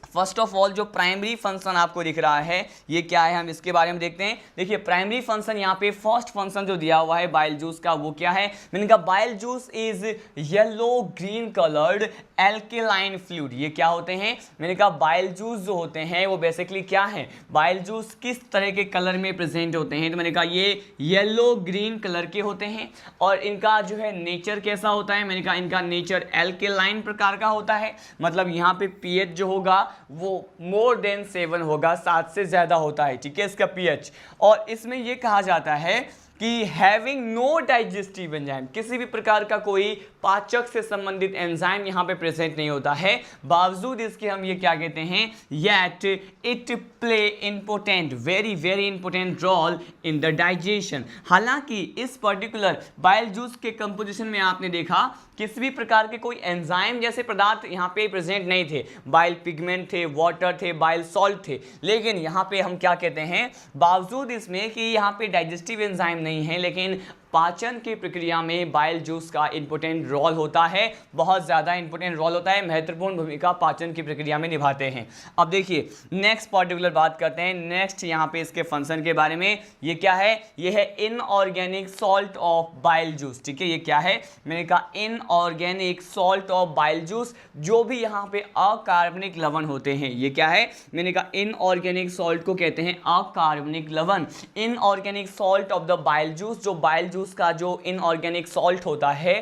फर्स्ट ऑफ ऑल जो प्राइमरी फंक्शन आपको दिख रहा है, ये क्या है, हम इसके बारे में देखते हैं। देखिए प्राइमरी फंक्शन यहाँ पे फर्स्ट फंक्शन जो दिया हुआ है बाइल जूस का, वो क्या है, मैंने कहा bile juice is yellow green coloured alkaline fluid. ये क्या होते हैं, मैंने कहा बाइल जूस जो होते हैं वो बेसिकली क्या है, बाइल जूस किस तरह के कलर में प्रेजेंट होते हैं, तो मैंने कहा ये येलो ग्रीन कलर के होते हैं। और इनका जो है नेचर कैसा होता है, मैंने कहा इनका नेचर एल्केलाइन प्रकार का होता है। मतलब यहाँ पे पीएच जो होगा वो मोर देन 7 होगा, 7 से ज्यादा होता है। ठीक है, इसका पीएच। और इसमें ये कहा जाता है कि हैविंग नो डाइजेस्टिव एंजाइम, किसी भी प्रकार का कोई पाचक से संबंधित एंजाइम यहाँ पे प्रेजेंट नहीं होता है। बावजूद इसके हम ये क्या कहते हैं, yet it play important, very very important role in the digestion. हालांकि इस पर्टिकुलर बाइल जूस के कंपोजिशन में आपने देखा किसी भी प्रकार के कोई एंजाइम जैसे पदार्थ यहाँ पे प्रेजेंट नहीं थे, बाइल पिगमेंट थे, वाटर थे, बाइल सॉल्ट थे। लेकिन यहाँ पे हम क्या कहते हैं, बावजूद इसमें कि यहाँ पे डाइजेस्टिव एंजाइम नहीं है, लेकिन पाचन की प्रक्रिया में बाइल जूस का इंपॉर्टेंट रोल होता है, बहुत ज़्यादा इंपॉर्टेंट रोल होता है, महत्वपूर्ण भूमिका पाचन की प्रक्रिया में निभाते हैं। अब देखिए नेक्स्ट पर्टिकुलर बात करते हैं, नेक्स्ट यहाँ पे इसके फंक्शन के बारे में। ये क्या है, ये है inorganic salt of bile juice. ठीक है, ये क्या है, मैंने कहा inorganic salt of bile juice, जो भी यहाँ पे अकार्बनिक लवण होते हैं। ये क्या है, मैंने कहा इनऑर्गेनिक सॉल्ट को कहते हैं अकार्बनिक लवण। Inorganic salt of the bile juice, जो बाइल जूस का जो इनऑर्गेनिक सॉल्ट होता है,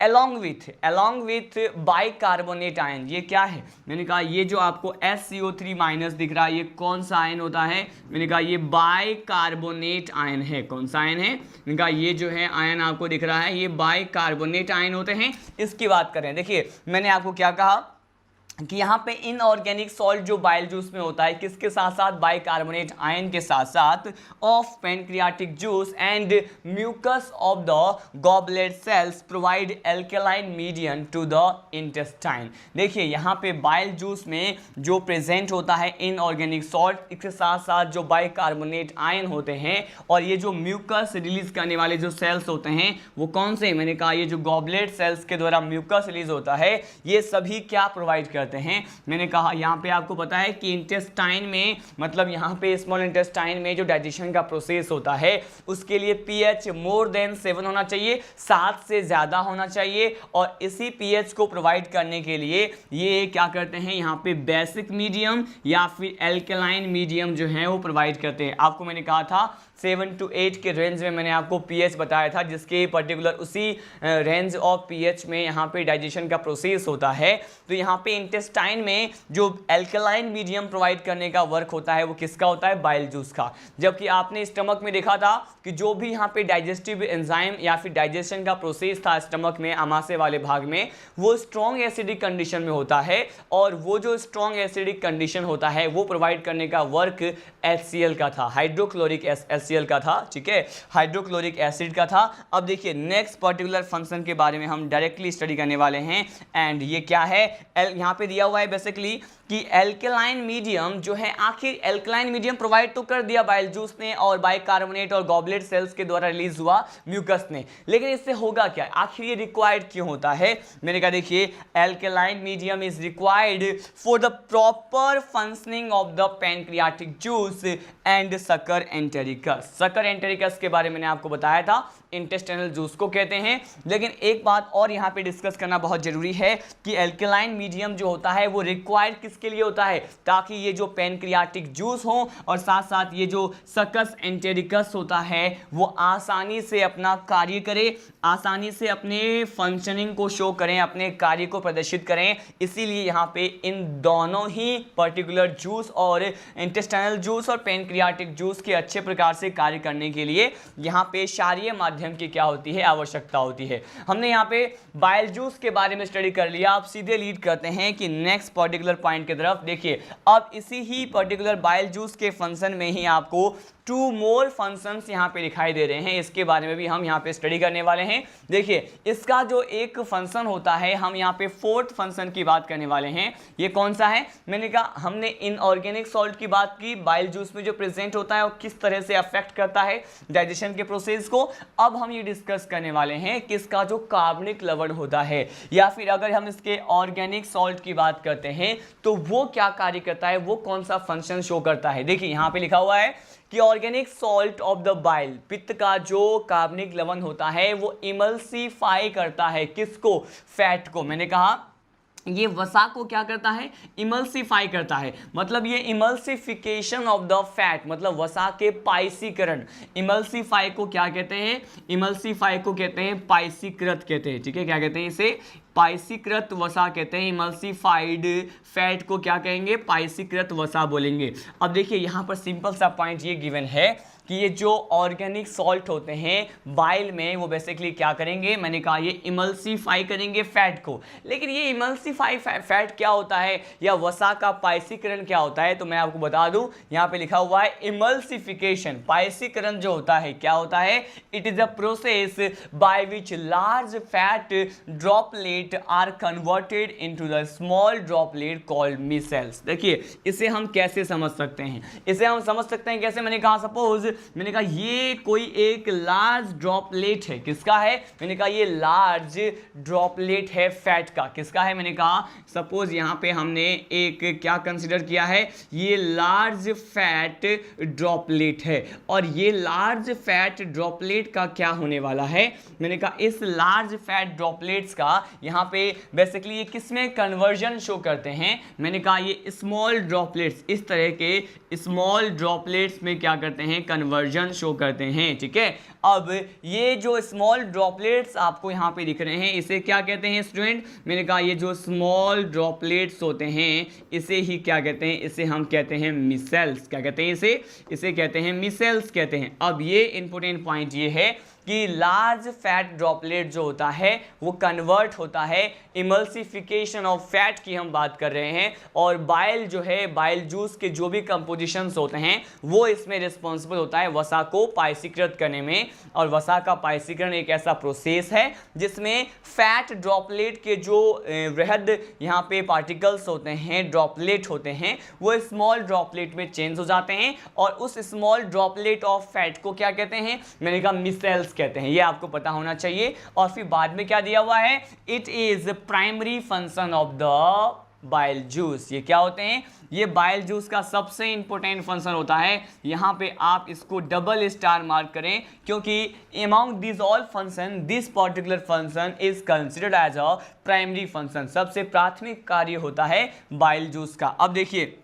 along with बाइकार्बोनेट आयन, ये क्या है? मैंने कहा ये जो आपको SCO3- दिख रहा है, ये कौन सा आयन होता है? मैंने कहा ये बाइकार्बोनेट आयन है। कौन सा आयन है? मैंने कहा ये जो है आयन आपको दिख रहा है, ये बाइकार्बोनेट आयन होते हैं। इसकी बात करें, देखिए मैंने आपको क्या कहा कि यहाँ पे इनऑर्गेनिक सॉल्ट जो बाइल जूस में होता है, किसके साथ साथ? बाइकार्बोनेट आयन के साथ साथ of pancreatic juice and mucus of the goblet cells provide alkaline medium to the intestine. देखिए यहाँ पे बाइल जूस में जो प्रेजेंट होता है इनऑर्गेनिक सॉल्ट, इसके साथ साथ जो बाइकार्बोनेट आयन होते हैं और ये जो म्यूकस रिलीज करने वाले जो सेल्स होते हैं वो कौन से? मैंने कहा ये जो गॉबलेट सेल्स के द्वारा म्यूकस रिलीज होता है, ये सभी क्या प्रोवाइड करते हैं? मैंने कहा यहाँ पे आपको पता है कि इंटेस्टाइन में, मतलब यहाँ पे स्मॉल इंटेस्टाइन में जो डाइजेशन का प्रोसेस होता है उसके लिए pH मोर देन 7 होना चाहिए, 7 से ज्यादा होना चाहिए। और इसी pH को प्रोवाइड करने के लिए ये क्या करते हैं, यहाँ पे बेसिक मीडियम या फिर एल्केलाइन मीडियम जो है वो प्रोवाइड करते हैं। आपको मैंने कहा था 7 to 8 के रेंज में मैंने आपको pH बताया था, जिसके पर्टिकुलर उसी रेंज ऑफ pH में यहाँ पे डाइजेशन का प्रोसेस होता है। तो यहाँ पे इंटेस्टाइन में जो एल्कलाइन मीडियम प्रोवाइड करने का वर्क होता है वो किसका होता है? बाइल जूस का। जबकि आपने स्टमक में देखा था कि जो भी यहाँ पे डाइजेस्टिव एंजाइम या फिर डाइजेशन का प्रोसेस था स्टमक में, आमाशय वाले भाग में, वो स्ट्रॉन्ग एसिडिक कंडीशन में होता है और वो जो स्ट्रॉन्ग एसिडिक कंडीशन होता है वो प्रोवाइड करने का वर्क HCl का था, हाइड्रोक्लोरिक HCl का था, ठीक है, हाइड्रोक्लोरिक एसिड का था। अब देखिए नेक्स्ट पर्टिकुलर फंक्शन के बारे में हम डायरेक्टली स्टडी करने वाले हैं एंड ये क्या है? यहाँ पे दिया हुआ है बेसिकली कि एल्केलाइन मीडियम जो है, आखिर एल्केलाइन मीडियम प्रोवाइड तो कर दिया बाइल जूस ने और बाइकार्बोनेट और गॉबलेट सेल्स के द्वारा रिलीज हुआ म्यूकस ने, लेकिन इससे होगा क्या? आखिर ये रिक्वायर्ड क्यों होता है? मैंने कहा देखिए alkaline medium is required for the proper functioning of the pancreatic juice and sucker entericus. Sucker entericus के बारे में मैंने आपको बताया था, इंटेस्टाइनल जूस को कहते हैं। लेकिन एक बात और यहाँ पे डिस्कस करना बहुत जरूरी है कि एल्केलाइन मीडियम जो होता है वो रिक्वायर्ड किसके लिए होता है? ताकि ये जो पैनक्रियाटिक जूस हो और साथ साथ ये जो सकस एंटेरिकस होता है वो आसानी से अपना कार्य करे, आसानी से अपने फंक्शनिंग को शो करें, अपने कार्य को प्रदर्शित करें। इसीलिए यहाँ पे इन दोनों ही पर्टिकुलर जूस और इंटेस्टाइनल जूस और पैनक्रियाटिक जूस के अच्छे प्रकार से कार्य करने के लिए यहाँ पे क्षारीय माध्यम की क्या होती है? आवश्यकता होती है। हमने यहाँ पे बाइल जूस के बारे में स्टडी कर लिया। आप सीधे लीड करते हैं कि नेक्स्ट पर्टिकुलर पॉइंट की तरफ। देखिए अब इसी ही पर्टिकुलर बाइल जूस के फंक्शन में ही आपको 2 मोर फंक्शंस यहाँ पे दिखाई दे रहे हैं, इसके बारे में भी हम यहाँ पे स्टडी करने वाले हैं। देखिए इसका जो एक फंक्शन होता है, हम यहाँ पे 4th फंक्शन की बात करने वाले हैं। ये कौन सा है? मैंने कहा हमने इनऑर्गेनिक सॉल्ट की बात की, बाइल जूस में जो प्रेजेंट होता है और किस तरह से अफेक्ट करता है डाइजेशन के प्रोसेस को। अब हम ये डिस्कस करने वाले हैं कि इसका जो कार्बनिक लवण होता है या फिर अगर हम इसके ऑर्गेनिक सॉल्ट की बात करते हैं तो वो क्या कार्य करता है, वो कौन सा फंक्शन शो करता है। देखिए यहाँ पे लिखा हुआ है कि organic salt of the bile, पित्त का जो कार्बनिक लवण होता है वो इमल्सीफाई करता है किसको? फैट को। मैंने कहा ये वसा को क्या करता है? इमल्सीफाई करता है। मतलब ये इमल्सिफिकेशन ऑफ द फैट, मतलब वसा के पाइसीकरण। इमल्सीफाई को क्या कहते हैं? इमल्सीफाई को कहते हैं पाइसीकृत कहते हैं, ठीक है। क्या कहते हैं इसे? पाइसीकृत वसा कहते हैं। इमल्सिफाइड फैट को क्या कहेंगे? पाइसीकृत वसा बोलेंगे। अब देखिए यहाँ पर सिंपल सा पॉइंट ये गिवन है कि ये जो ऑर्गेनिक सॉल्ट होते हैं बाइल में वो बेसिकली क्या करेंगे? मैंने कहा ये इमल्सीफाई करेंगे फैट को। लेकिन ये इमल्सीफाई फैट क्या होता है या वसा का पाइसीकरण क्या होता है? तो मैं आपको बता दूं, यहाँ पे लिखा हुआ है इमल्सिफिकेशन। पाइसीकरण जो होता है क्या होता है? It is a process by which large fat droplet are converted into the small droplet called micelles. देखिए इसे हम कैसे समझ सकते हैं? इसे हम समझ सकते हैं कैसे? मैंने कहा सपोज मैंने कहा ये कोई एक लार्ज ड्रॉपलेट है। किसका है? मैंने कहा ये लार्ज ड्रॉपलेट है फैट का। किसका है? मैंने कहा सपोज यहाँ पे हमने एक क्या कंसिडर किया है, ये लार्ज फैट ड्रॉपलेट है और ये लार्ज फैट ड्रॉपलेट का क्या होने वाला है? मैंने कहा इस लार्ज फैट ड्रॉपलेट्स का यहाँ पे बेसिकली ये किसमें कन्वर्जन शो करते हैं, मैंने कहा ये स्मॉल ड्रॉपलेट्स, इस तरह के स्मॉल ड्रॉपलेट्स में क्या करते हैं, कन्वर्जन शो करते हैं। ठीक है, अब ये जो स्मॉल ड्रॉपलेट्स आपको यहाँ पे दिख रहे हैं इसे क्या कहते हैं स्टूडेंट, मैंने कहा ये जो स्मॉल ड्रॉपलेट्स होते हैं इसे ही क्या कहते हैं, इसे हम कहते हैं मिसेल्स। क्या कहते हैं इसे कहते हैं मिसेल्स कहते हैं। अब ये इंपॉर्टेंट पॉइंट ये है कि लार्ज फैट ड्रॉपलेट जो होता है वो कन्वर्ट होता है, इमल्सिफिकेशन ऑफ फैट की हम बात कर रहे हैं, और बाइल जो है, बाइल जूस के जो भी कंपोजिशंस होते हैं वो इसमें रिस्पॉन्सिबल होता है वसा को पायसीकृत करने में। और वसा का पायसीकरण एक ऐसा प्रोसेस है जिसमें फैट ड्रॉपलेट के जो वृहद यहाँ पे पार्टिकल्स होते हैं, ड्रॉपलेट होते हैं, वो स्मॉल ड्रॉपलेट में चेंज हो जाते हैं और उस स्मॉल ड्रॉपलेट ऑफ फैट को क्या कहते हैं, मैंने कहा मिसेल्स कहते हैं। ये आपको पता होना चाहिए। और फिर बाद में क्या दिया हुआ है, it is primary function of the bile juice. ये क्या होते हैं, ये बाइल जूस का सबसे इंपॉर्टेंट फंक्शन होता है। यहाँ पे आप इसको डबल स्टार मार्क करें क्योंकि among this all function this particular function is considered as a primary function. सबसे प्राथमिक कार्य होता है बाइल जूस का। अब देखिए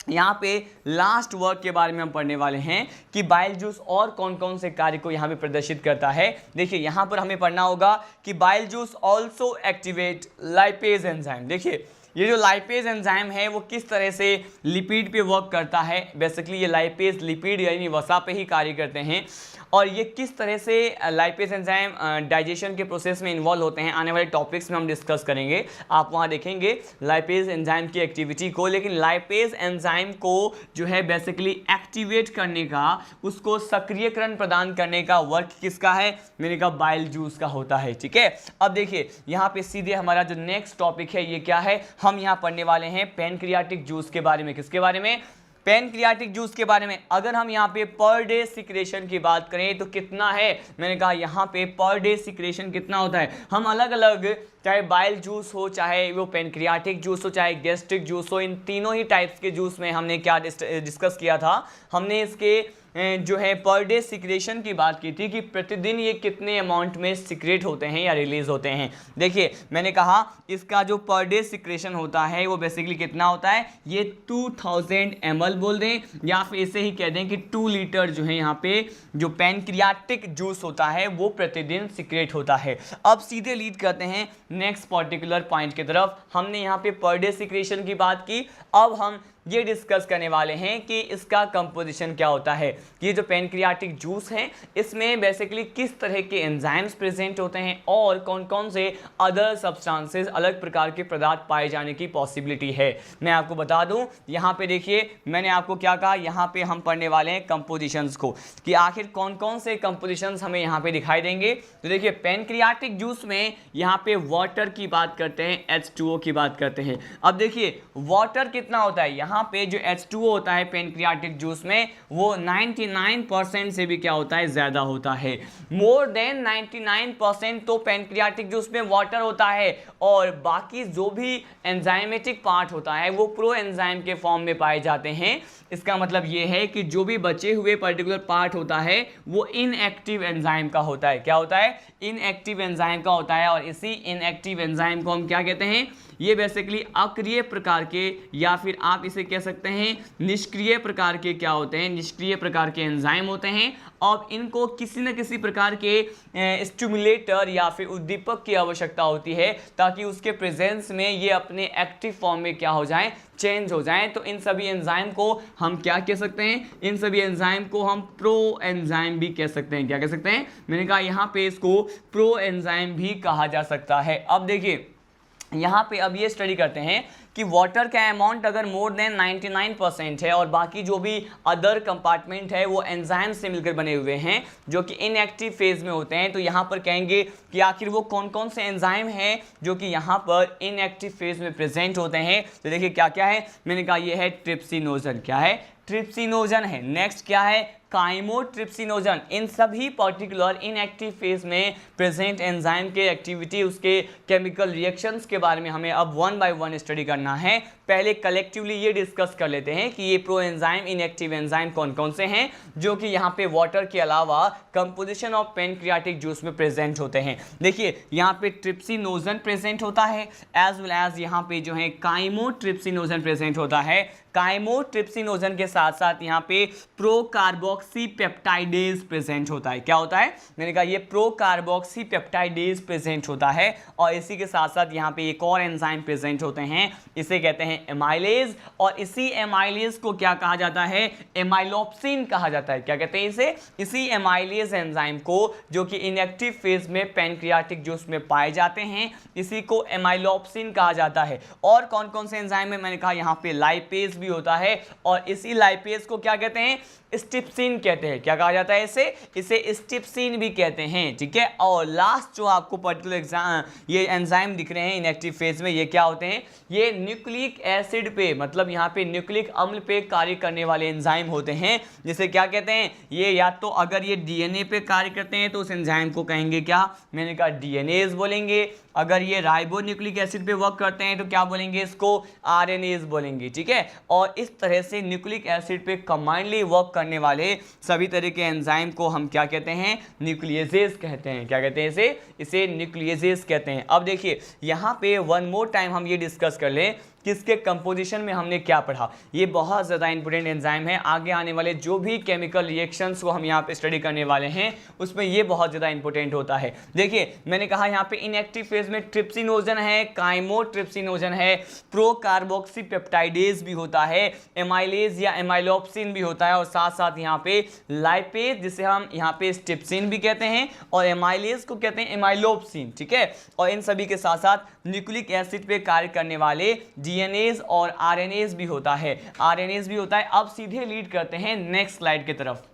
यहाँ पे लास्ट वर्क के बारे में हम पढ़ने वाले हैं कि बाइल जूस और कौन कौन से कार्य को यहाँ पे प्रदर्शित करता है। देखिए यहाँ पर हमें पढ़ना होगा कि bile juice also activate lipase enzyme. देखिए ये जो लाइपेज एंजाइम है वो किस तरह से लिपिड पे वर्क करता है। बेसिकली ये लाइपेज लिपिड यानी वसा पे ही कार्य करते हैं और ये किस तरह से लाइपेज एंजाइम डाइजेशन के प्रोसेस में इन्वॉल्व होते हैं, आने वाले टॉपिक्स में हम डिस्कस करेंगे। आप वहाँ देखेंगे लाइपेज एंजाइम की एक्टिविटी को। लेकिन लाइपेज एंजाइम को जो है बेसिकली एक्टिवेट करने का, उसको सक्रियकरण प्रदान करने का वर्क किसका है, मैंने कहा बाइल जूस का होता है। ठीक है, अब देखिए यहाँ पे सीधे हमारा जो नेक्स्ट टॉपिक है ये क्या है, हम यहाँ पढ़ने वाले हैं पैनक्रियाटिक जूस के बारे में। किसके बारे में, पैनक्रियाटिक जूस के बारे में। अगर हम यहाँ पे पर डे सिक्रेशन की बात करें तो कितना है, मैंने कहा यहाँ पे पर डे सिक्रेशन कितना होता है। हम अलग अलग, चाहे बाइल जूस हो, चाहे वो पैनक्रियाटिक जूस हो, चाहे गैस्ट्रिक जूस हो, इन तीनों ही टाइप्स के जूस में हमने क्या डिस्कस किया था, हमने इसके जो है पर डे सिक्रेशन की बात की थी कि प्रतिदिन ये कितने अमाउंट में सिक्रेट होते हैं या रिलीज होते हैं। देखिए मैंने कहा इसका जो पर डे सिक्रेशन होता है वो बेसिकली कितना होता है, ये 2000 ml बोल दें या फिर इसे ही कह दें कि 2 लीटर जो है यहाँ पे जो पैनक्रियाटिक जूस होता है वो प्रतिदिन सिक्रेट होता है। अब सीधे लीड करते हैं नेक्स्ट पर्टिकुलर पॉइंट की तरफ। हमने यहाँ पे पर डे सिक्रेशन की बात की, अब हम ये डिस्कस करने वाले हैं कि इसका कंपोजिशन क्या होता है। ये जो पैनक्रियाटिक जूस है इसमें बेसिकली किस तरह के एंजाइम्स प्रेजेंट होते हैं और कौन कौन से अदर सब्सटेंसेस, अलग प्रकार के पदार्थ पाए जाने की पॉसिबिलिटी है। मैं आपको बता दूं, यहाँ पे देखिए मैंने आपको क्या कहा, यहाँ पे हम पढ़ने वाले हैं कंपोजिशंस को कि आखिर कौन कौन से कंपोजिशंस हमें यहाँ पे दिखाई देंगे। तो देखिए पैनक्रियाटिक जूस में यहाँ पे वाटर की बात करते हैं, H2O की बात करते हैं। अब देखिए वाटर कितना होता है, यहाँ पे जो H2O होता है पैनक्रियाटिक जूस में वो 99% से भी क्या होता है, ज्यादा होता है। मोर देन 99% तो पैनक्रियाटिक जूस में वाटर होता है और बाकी जो भी एंजाइमेटिक पार्ट होता है वो प्रो एंजाइम के फॉर्म में पाए जाते हैं। इसका मतलब ये है कि जो भी बचे हुए पर्टिकुलर पार्ट होता है वो इनएक्टिव एंजाइम का होता है। क्या होता है, इनएक्टिव एंजाइम का होता है। और इसी इनएक्टिव एंजाइम को हम क्या कहते हैं, ये बेसिकली अक्रिय प्रकार के या फिर आप इसे कह सकते हैं निष्क्रिय प्रकार के क्या होते हैं, निष्क्रिय प्रकार के एंजाइम होते हैं। और इनको किसी न किसी प्रकार के स्टिमुलेटर या फिर उद्दीपक की आवश्यकता होती है ताकि उसके प्रेजेंस में ये अपने एक्टिव फॉर्म में क्या हो जाए, चेंज हो जाए। तो इन सभी एंजाइम को हम क्या कह सकते हैं, इन सभी एंजाइम को हम प्रो एंजाइम भी कह सकते हैं। क्या कह सकते हैं, मैंने कहा यहाँ पे इसको प्रो एंजाइम भी कहा जा सकता है। अब देखिए यहाँ पे अब ये स्टडी करते हैं कि वाटर का अमाउंट अगर मोर देन 99% है और बाकी जो भी अदर कंपार्टमेंट है वो एंजाइम से मिलकर बने हुए हैं जो कि इनएक्टिव फेज में होते हैं, तो यहाँ पर कहेंगे कि आखिर वो कौन कौन से एंजाइम हैं जो कि यहाँ पर इनएक्टिव फेज में प्रेजेंट होते हैं। तो देखिए क्या क्या है, मैंने कहा ये है ट्रिप्सिनोजन। क्या है, ट्रिप्सिनोजन है, नेक्स्ट क्या है काइमोट्रिप्सिनोजन। इन सभी पर्टिकुलर इनएक्टिव फेज में प्रेजेंट एंजाइम के एक्टिविटी, उसके केमिकल रिएक्शंस के बारे में हमें अब वन बाय वन स्टडी करना है। पहले कलेक्टिवली ये डिस्कस कर लेते हैं कि ये प्रो एंजाइम इनएक्टिव एंजाइम कौन कौन से हैं जो कि यहाँ पे वाटर के अलावा कंपोजिशन ऑफ पैनक्रियाटिक जूस में प्रेजेंट होते हैं। देखिए यहाँ पे ट्रिप्सिनोजन प्रेजेंट होता है एज वेल एज यहाँ पे जो है काइमोट्रिप्सिनोजन प्रेजेंट होता है। काइमोट्रिप्सिनोजन के साथ साथ यहाँ पे प्रोकार्बोक्सी पेप्टाइडेज प्रेजेंट होता है। क्या होता है, मैंने कहा ये प्रोकार्बोक्सी पेप्टाइडेज प्रेजेंट होता है। और इसी के साथ साथ यहाँ पे एक और एंजाइम प्रेजेंट होते हैं, इसे कहते हैं एमाइलेज। और इसी एमाइलेज को क्या कहा जाता है, एमाइलोप्सिन कहा जाता है। क्या कहते हैं इसे, इसी एमाइलेज एंजाइम को जो कि इनएक्टिव फेज में पैनक्रियाटिक जूस में पाए जाते हैं, इसी को एमाइलोप्सिन कहा जाता है। और कौन कौन से एंजाइम है, मैंने कहा यहाँ पे लाइपेज भी होता है और इसी लाइपेज को क्या कहते हैं, स्टिप्सिन कहते हैं। क्या कहा जाता है इसे स्टिप्सिन भी कहते हैं, ठीक है। और लास्ट जो आपको पर्टिकुलर ये एंजाइम दिख रहे हैं इनएक्टिव फेज में, ये क्या होते हैं, ये न्यूक्लिक एसिड पे मतलब यहाँ पे न्यूक्लिक अम्ल पे कार्य करने वाले एंजाइम होते हैं। जिसे क्या कहते हैं, ये या तो अगर ये डीएनए पे कार्य करते हैं तो उस एंजाइम को कहेंगे क्या, मैंने कहा डीएनएज बोलेंगे। अगर ये राइबोन्यूक्लिक एसिड पे वर्क करते हैं तो क्या बोलेंगे, इसको आरएनएज बोलेंगे, ठीक है। और इस तरह से न्यूक्लिक एसिड पे कंबाइनली वर्क करने वाले सभी तरह के एंजाइम को हम क्या कहते हैं, न्यूक्लियेजेज कहते हैं। क्या कहते हैं इसे न्यूक्लियेजेज कहते हैं। अब देखिए यहाँ पे वन मोर टाइम हम ये डिस्कस कर लें किसके कंपोजिशन में हमने क्या पढ़ा। ये बहुत ज़्यादा इंपॉर्टेंट एंजाइम है, आगे आने वाले जो भी केमिकल रिएक्शंस को हम यहाँ पे स्टडी करने वाले हैं उसमें ये बहुत ज़्यादा इंपॉर्टेंट होता है। देखिए मैंने कहा यहाँ पे इनएक्टिव फेज में ट्रिप्सिनोजन है, काइमोट्रिप्सिनोजन है, प्रोकार्बोक्सी पेप्टाइडेज भी होता है, एमाइलेज या एमाइलोप्सिन भी होता है और साथ साथ यहाँ पे लाइपेज जिसे हम यहाँ पे स्टिप्सिन भी कहते हैं और एमाइलेज को कहते हैं एमाइलोप्सिन, ठीक है। और इन सभी के साथ साथ न्यूक्लिक एसिड पे कार्य करने वाले डीएनएज और आरएनएज भी होता है, आरएनएज भी होता है। अब सीधे लीड करते हैं नेक्स्ट स्लाइड की तरफ।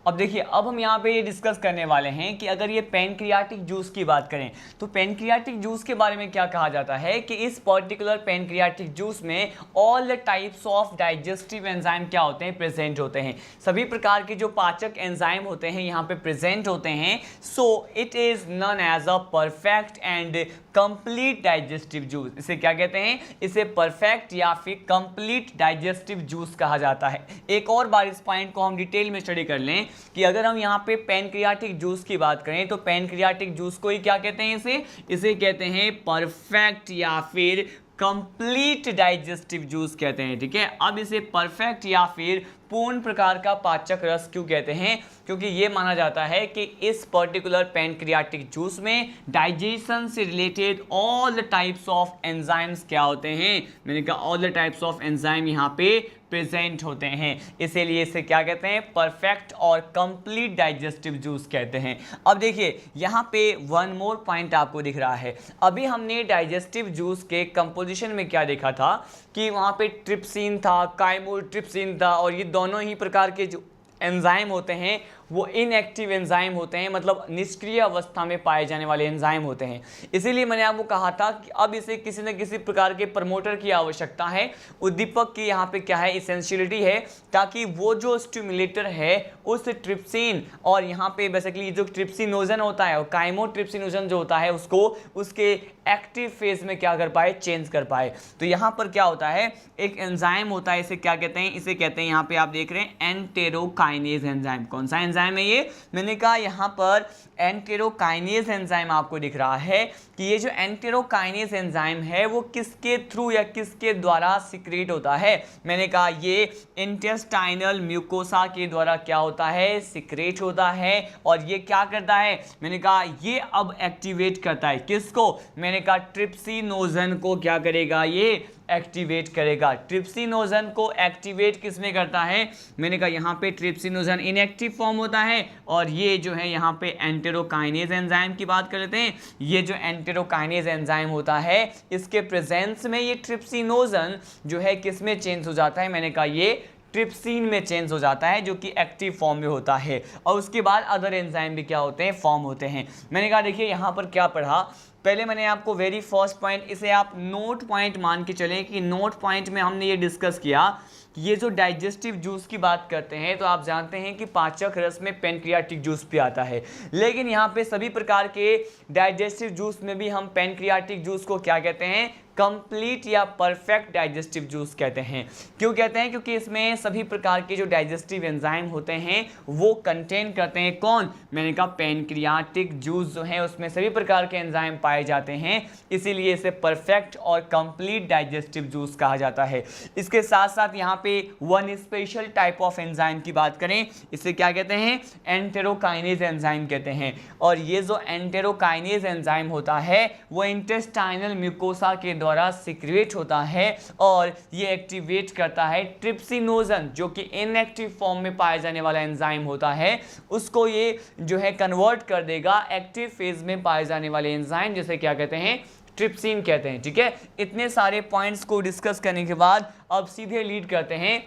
अब देखिए अब हम यहाँ पे ये डिस्कस करने वाले हैं कि अगर ये पैनक्रियाटिक जूस की बात करें तो पैनक्रियाटिक जूस के बारे में क्या कहा जाता है कि इस पर्टिकुलर पैनक्रियाटिक जूस में all the types of digestive enzyme क्या होते हैं, प्रेजेंट होते हैं। सभी प्रकार के जो पाचक एंजाइम होते हैं यहाँ पे प्रेजेंट होते हैं। So it is known as a perfect and complete digestive juice. इसे क्या कहते हैं, इसे परफेक्ट या फिर कंप्लीट डाइजेस्टिव जूस कहा जाता है। एक और बार इस पॉइंट को हम डिटेल में स्टडी कर लें कि अगर हम यहाँ पे पैनक्रियाटिक जूस की बात करें तो पैनक्रियाटिक जूस को ही क्या कहते हैं, इसे कहते हैं परफेक्ट या फिर कंप्लीट डाइजेस्टिव जूस कहते हैं, ठीक है। अब इसे परफेक्ट या फिर पूर्ण प्रकार का पाचक रस क्यों कहते हैं, क्योंकि ये माना जाता है कि इस पर्टिकुलर पैनक्रियाटिक जूस में डाइजेशन से related all the types of enzymes क्या होते हैं, मैंने कहा all the types of enzyme यहाँ पे प्रेजेंट होते हैं, इसीलिए इसे क्या कहते हैं, परफेक्ट और कंप्लीट डाइजेस्टिव जूस कहते हैं। अब देखिए यहाँ पे वन मोर पॉइंट आपको दिख रहा है। अभी हमने डाइजेस्टिव जूस के कंपोजिशन में क्या देखा था कि वहाँ पे ट्रिप्सिन था, काइमोट्रिप्सिन था और ये दोनों ही प्रकार के जो एंजाइम होते हैं वो इनएक्टिव एंजाइम होते हैं, मतलब निष्क्रिय अवस्था में पाए जाने वाले एंजाइम होते हैं। इसीलिए मैंने आपको कहा था कि अब इसे किसी न किसी प्रकार के प्रमोटर की आवश्यकता है, उद्दीपक की यहाँ पे क्या है, इसेंशियलिटी है, ताकि वो जो स्टिमुलेटर है उस ट्रिप्सिन और यहाँ पे बेसिकली जो ट्रिप्सिनोजन होता है और काइमोट्रिप्सिनोजन जो होता है उसको उसके एक्टिव फेज में क्या कर पाए, चेंज कर पाए। तो यहाँ पर क्या होता है, एक एंजाइम होता है, इसे क्या कहते हैं, इसे कहते हैं यहाँ पे आप देख रहे हैं एंटेरोकाइनेज एंजाइम। कौन सा एंजाइम है ये, मैंने कहा यहाँ पर एंटेरोकाइनेज एंजाइम आपको दिख रहा है कि ये जो एंटेरोकाइनेज एंजाइम है वो किसके थ्रू या किसके द्वारा सिक्रेट होता है, मैंने कहा ये इंटेस्टाइनल म्यूकोसा के द्वारा क्या होता है, सिक्रेट होता है। और ये क्या करता है, मैंने कहा ये अब एक्टिवेट करता है किसको, मैंने कहा ट्रिप्सिनोजन को क्या करेगा, ये एक्टिवेट करेगा। ट्रिप्सिनोजन को एक्टिवेट किसमें करता है, मैंने कहा यहाँ पे ट्रिप्सिनोजन इनएक्टिव फॉर्म होता है और ये जो है यहाँ पे एंटेरोकाइनेज एंजाइम की बात कर लेते हैं। ये जो एंटेरोकाइनेज एंजाइम होता है इसके प्रेजेंस में ये ट्रिप्सिनोजन जो है किस में चेंज हो जाता है, मैंने कहा ये ट्रिप्सिन में चेंज हो जाता है जो कि एक्टिव फॉर्म में होता है। और उसके बाद अदर एंजाइम भी क्या होते हैं, फॉर्म होते हैं। मैंने कहा देखिए यहाँ पर क्या पढ़ा पहले मैंने आपको वेरी फर्स्ट पॉइंट, इसे आप नोट पॉइंट मान के चलें कि नोट पॉइंट में हमने ये डिस्कस किया कि ये जो डाइजेस्टिव जूस की बात करते हैं तो आप जानते हैं कि पाचक रस में पैनक्रियाटिक जूस भी आता है, लेकिन यहाँ पे सभी प्रकार के डाइजेस्टिव जूस में भी हम पैनक्रियाटिक जूस को क्या कहते हैं, कंप्लीट या परफेक्ट डाइजेस्टिव जूस कहते हैं। क्यों कहते हैं, क्योंकि इसमें सभी प्रकार के जो डाइजेस्टिव एंजाइम होते हैं वो कंटेन करते हैं। कौन, मैंने कहा पैनक्रियाटिक जूस जो है उसमें सभी प्रकार के एंजाइम पाए जाते हैं, इसीलिए इसे परफेक्ट और कंप्लीट डाइजेस्टिव जूस कहा जाता है। इसके साथ साथ यहाँ पे one special type of enzyme की बात करें, इसे क्या कहते हैं, एंटेरोकाइनेज एंजाइम कहते हैं। और ये जो एंटेरोकाइनेज एंजाइम होता है वो इंटेस्टाइनल म्यूकोसा के द्वारा सिक्रेट होता है और ये एक्टिवेट करता है ट्रिप्सिनोजन, जो कि इनएक्टिव फॉर्म में पाया जाने वाला एंजाइम होता है, उसको ये जो है कन्वर्ट कर देगा एक्टिव फेज में पाए जाने वाले एंजाइम, जिसे क्या कहते हैं, ट्रिप्सिन कहते हैं। ठीक है, इतने सारे पॉइंट्स को डिस्कस करने के बाद अब सीधे लीड करते हैं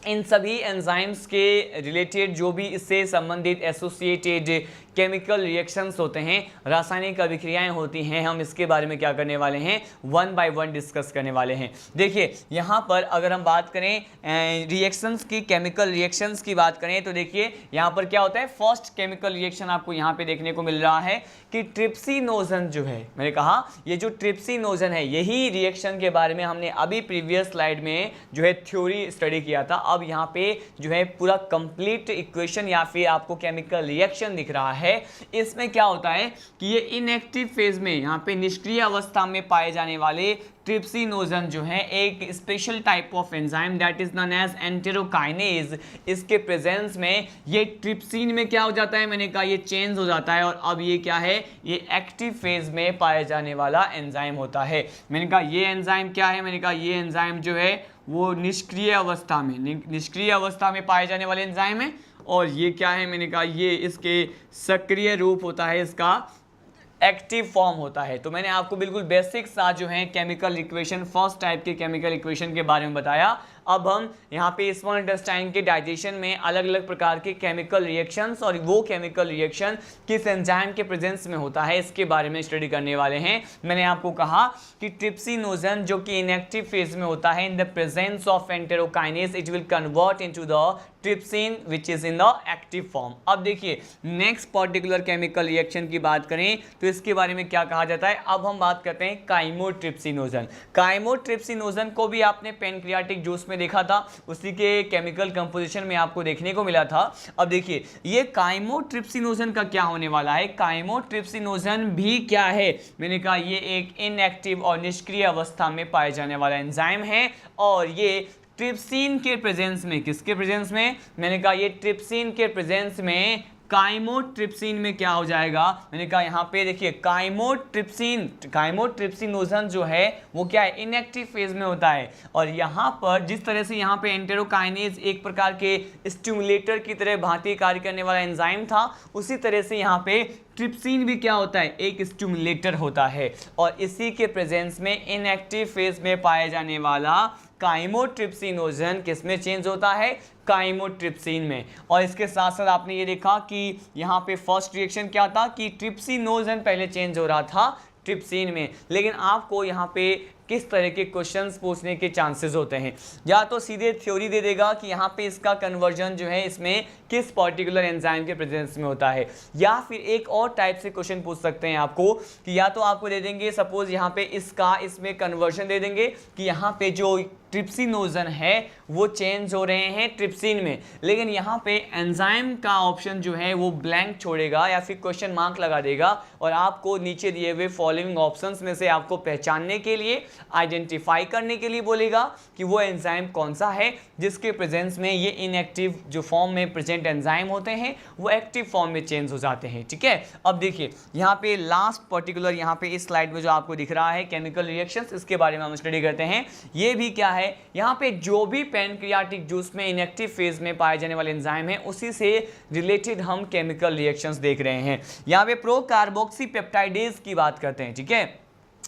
इन सभी एंजाइम्स के रिलेटेड जो भी इससे संबंधित एसोसिएटेड केमिकल रिएक्शंस होते हैं, रासायनिक अभिक्रियाएं होती हैं, हम इसके बारे में क्या करने वाले हैं, वन बाय वन डिस्कस करने वाले हैं। देखिए यहाँ पर अगर हम बात करें रिएक्शंस की, केमिकल रिएक्शंस की बात करें तो देखिए यहाँ पर क्या होता है, फर्स्ट केमिकल रिएक्शन आपको यहाँ पे देखने को मिल रहा है कि ट्रिप्सिनोजन जो है, मैंने कहा ये जो ट्रिप्सिनोजन है, यही रिएक्शन के बारे में हमने अभी प्रीवियस स्लाइड में जो है थ्योरी स्टडी किया था। अब यहाँ पे जो है पूरा कंप्लीट इक्वेशन या फिर आपको केमिकल रिएक्शन दिख रहा है। इसमें क्या होता है कि ये इनएक्टिव फेज में, यहाँ पे निष्क्रिय अवस्था में पाए जाने वाले ट्रिप्सिनोजन जो है एक special type of enzyme that is known as enterokinase, इसके प्रेजेंस में ये ट्रिप्सिन में क्या हो जाता है, मैंने कहा ये चेंज हो जाता है और अब ये क्या है, ये एक्टिव फेज में पाए जाने वाला एंजाइम होता है। मैंने कहा ये एंजाइम क्या है, मैंने कहा ये एंजाइम जो है वो निष्क्रिय अवस्था में, निष्क्रिय अवस्था में पाए जाने वाले एंजाइम है। और ये क्या है, मैंने कहा ये इसके सक्रिय रूप होता है, इसका एक्टिव फॉर्म होता है। तो मैंने आपको बिल्कुल बेसिक सा जो है केमिकल इक्वेशन, फर्स्ट टाइप के केमिकल इक्वेशन के बारे में बताया। अब हम यहाँ पे स्मॉल इंटेस्टाइन के डाइजेशन में अलग अलग प्रकार के केमिकल रिएक्शंस और वो केमिकल रिएक्शन किस एंजाइम के प्रेजेंस में होता है इसके बारे में स्टडी करने वाले हैं। मैंने आपको कहा कि ट्रिप्सिनोजन जो कि इनएक्टिव फेज में होता है, in the presence of enterokinase it will convert into the trypsin which is in the active form. अब देखिए नेक्स्ट पर्टिकुलर केमिकल रिएक्शन की बात करें तो इसके बारे में क्या कहा जाता है। अब हम बात करते हैं काइमोट्रिप्सिनोजन। काइमोट्रिप्सिनोजन को भी आपने पैनक्रियाटिक जूस में देखा था, उसी के केमिकल कंपोजिशन में आपको देखने को मिला था। अब देखिए ये काइमोट्रिप्सिनोजन का क्या होने वाला है। काइमोट्रिप्सिनोजन भी क्या है, मैंने कहा ये एक इनएक्टिव और निष्क्रिय अवस्था में पाए जाने वाला एंजाइम है और ये ट्रिप्सिन के प्रेजेंस में, किसके प्रेजेंस में, मैंने कहा ये ट्रिप्सिन के प्रेजेंस में काइमोट्रिप्सिन में क्या हो जाएगा, मैंने कहा यहाँ पे देखिए काइमोट्रिप्सिनोजन जो है वो क्या है, इनएक्टिव फेज में होता है। और यहाँ पर जिस तरह से यहाँ पे एंटेरोकाइनेज एक प्रकार के स्टिमुलेटर की तरह भांति कार्य करने वाला एंजाइम था, उसी तरह से यहाँ पे ट्रिप्सिन भी क्या होता है, एक स्टिमुलेटर होता है। और इसी के प्रेजेंस में इनएक्टिव फेज में पाए जाने वाला काइमोट्रिप्सिनोजन किस में चेंज होता है, काइमोट्रिप्सिन में। और इसके साथ साथ आपने ये देखा कि यहाँ पे फर्स्ट रिएक्शन क्या था कि ट्रिप्सिनोजन पहले चेंज हो रहा था ट्रिप्सिन में, लेकिन आपको यहाँ पे किस तरह के क्वेश्चंस पूछने के चांसेस होते हैं, या तो सीधे थ्योरी दे देगा कि यहाँ पे इसका कन्वर्जन जो है इसमें किस पर्टिकुलर एंजाइम के प्रेजेंस में होता है, या फिर एक और टाइप से क्वेश्चन पूछ सकते हैं आपको कि या तो आपको दे देंगे सपोज यहाँ पे इसका इसमें कन्वर्जन दे देंगे कि यहाँ पे जो ट्रिप्सिनोजन है वो चेंज हो रहे हैं ट्रिप्सिन में, लेकिन यहाँ पे एंजाइम का ऑप्शन जो है वो ब्लैंक छोड़ेगा या फिर क्वेश्चन मार्क लगा देगा और आपको नीचे दिए हुए फॉलोइंग ऑप्शंस में से आपको पहचानने के लिए, आइडेंटिफाई करने के लिए बोलेगा कि वो एंजाइम कौन सा है जिसके प्रेजेंस में ये इनएक्टिव जो फॉर्म में प्रेजेंट एंजाइम होते हैं वो एक्टिव फॉर्म में चेंज हो जाते हैं। ठीक है, अब देखिए यहाँ पे लास्ट पर्टिकुलर यहाँ पे इस स्लाइड में जो आपको दिख रहा है केमिकल रिएक्शंस, इसके बारे में हम स्टडी करते हैं। ये भी क्या है, यहाँ पे जो भी पैनक्रियाटिक जूस में इनएक्टिव फेज में पाए जाने वाले एंजाइम है उसी से रिलेटेड हम केमिकल रिएक्शंस देख रहे हैं। यहाँ पे प्रो कार्बोक्सी पेप्टाइडेज की बात करते हैं। ठीक है,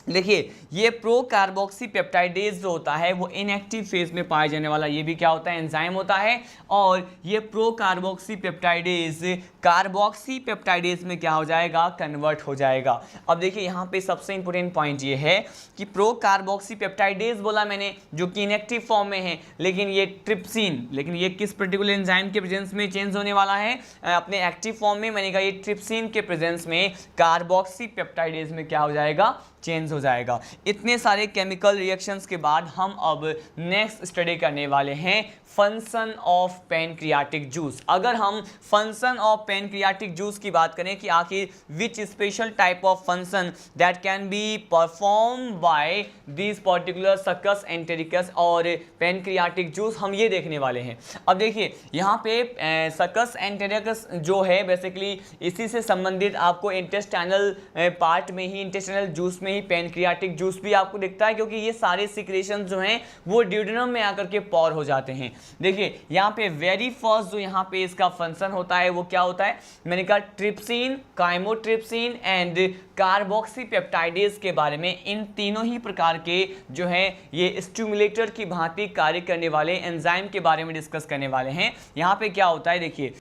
देखिए ये प्रो कार्बोक्सी पेप्टाइडेज जो होता है वो इनएक्टिव फेज में पाया जाने वाला ये भी क्या होता है, एंजाइम होता है। और ये pro carboxy peptidase carboxy peptidase में क्या हो जाएगा, कन्वर्ट हो जाएगा। अब देखिए यहाँ पे सबसे इंपॉर्टेंट पॉइंट ये है कि प्रो कार्बोक्सी पेप्टाइडेज बोला मैंने जो कि इनएक्टिव फॉर्म में है, लेकिन ये ट्रिप्सिन, लेकिन ये किस पर्टिकुलर एंजाइम के प्रेजेंस में चेंज होने वाला है, अपने एक्टिव फॉर्म में। मैंने कहा ये ट्रिप्सिन के प्रेजेंस में कार्बोक्सी पेप्टाइडेज में क्या हो जाएगा, चेंज हो जाएगा। इतने सारे केमिकल रिएक्शंस के बाद हम अब नेक्स्ट स्टडी करने वाले हैं फंक्शन ऑफ पैनक्रियाटिक जूस। अगर हम फंक्शन ऑफ पैनक्रियाटिक जूस की बात करें कि आखिर which special type of function that can be perform by this particular succus entericus और पैनक्रियाटिक जूस, हम ये देखने वाले हैं। अब देखिए यहाँ पे सकस एंटेरिकस जो है बेसिकली इसी से संबंधित आपको इंटेस्टाइनल पार्ट में ही, इंटेस्टाइनल जूस में ही पैनक्रियाटिक जूस भी आपको दिखता है, क्योंकि ये सारे सिक्रेशन जो हैं वो ड्यूडेनम में आकर के पॉर हो जाते हैं। देखिए यहाँ पे वेरी फर्स्ट जो यहाँ पे इसका फंक्शन होता है वो क्या होता है, मैंने कहा trypsin, chymotrypsin and carboxy peptidase के बारे में, इन तीनों ही प्रकार के जो है ये स्टिमुलेटर की भांति कार्य करने वाले एंजाइम के बारे में डिस्कस करने वाले हैं। यहाँ पे क्या होता है देखिए,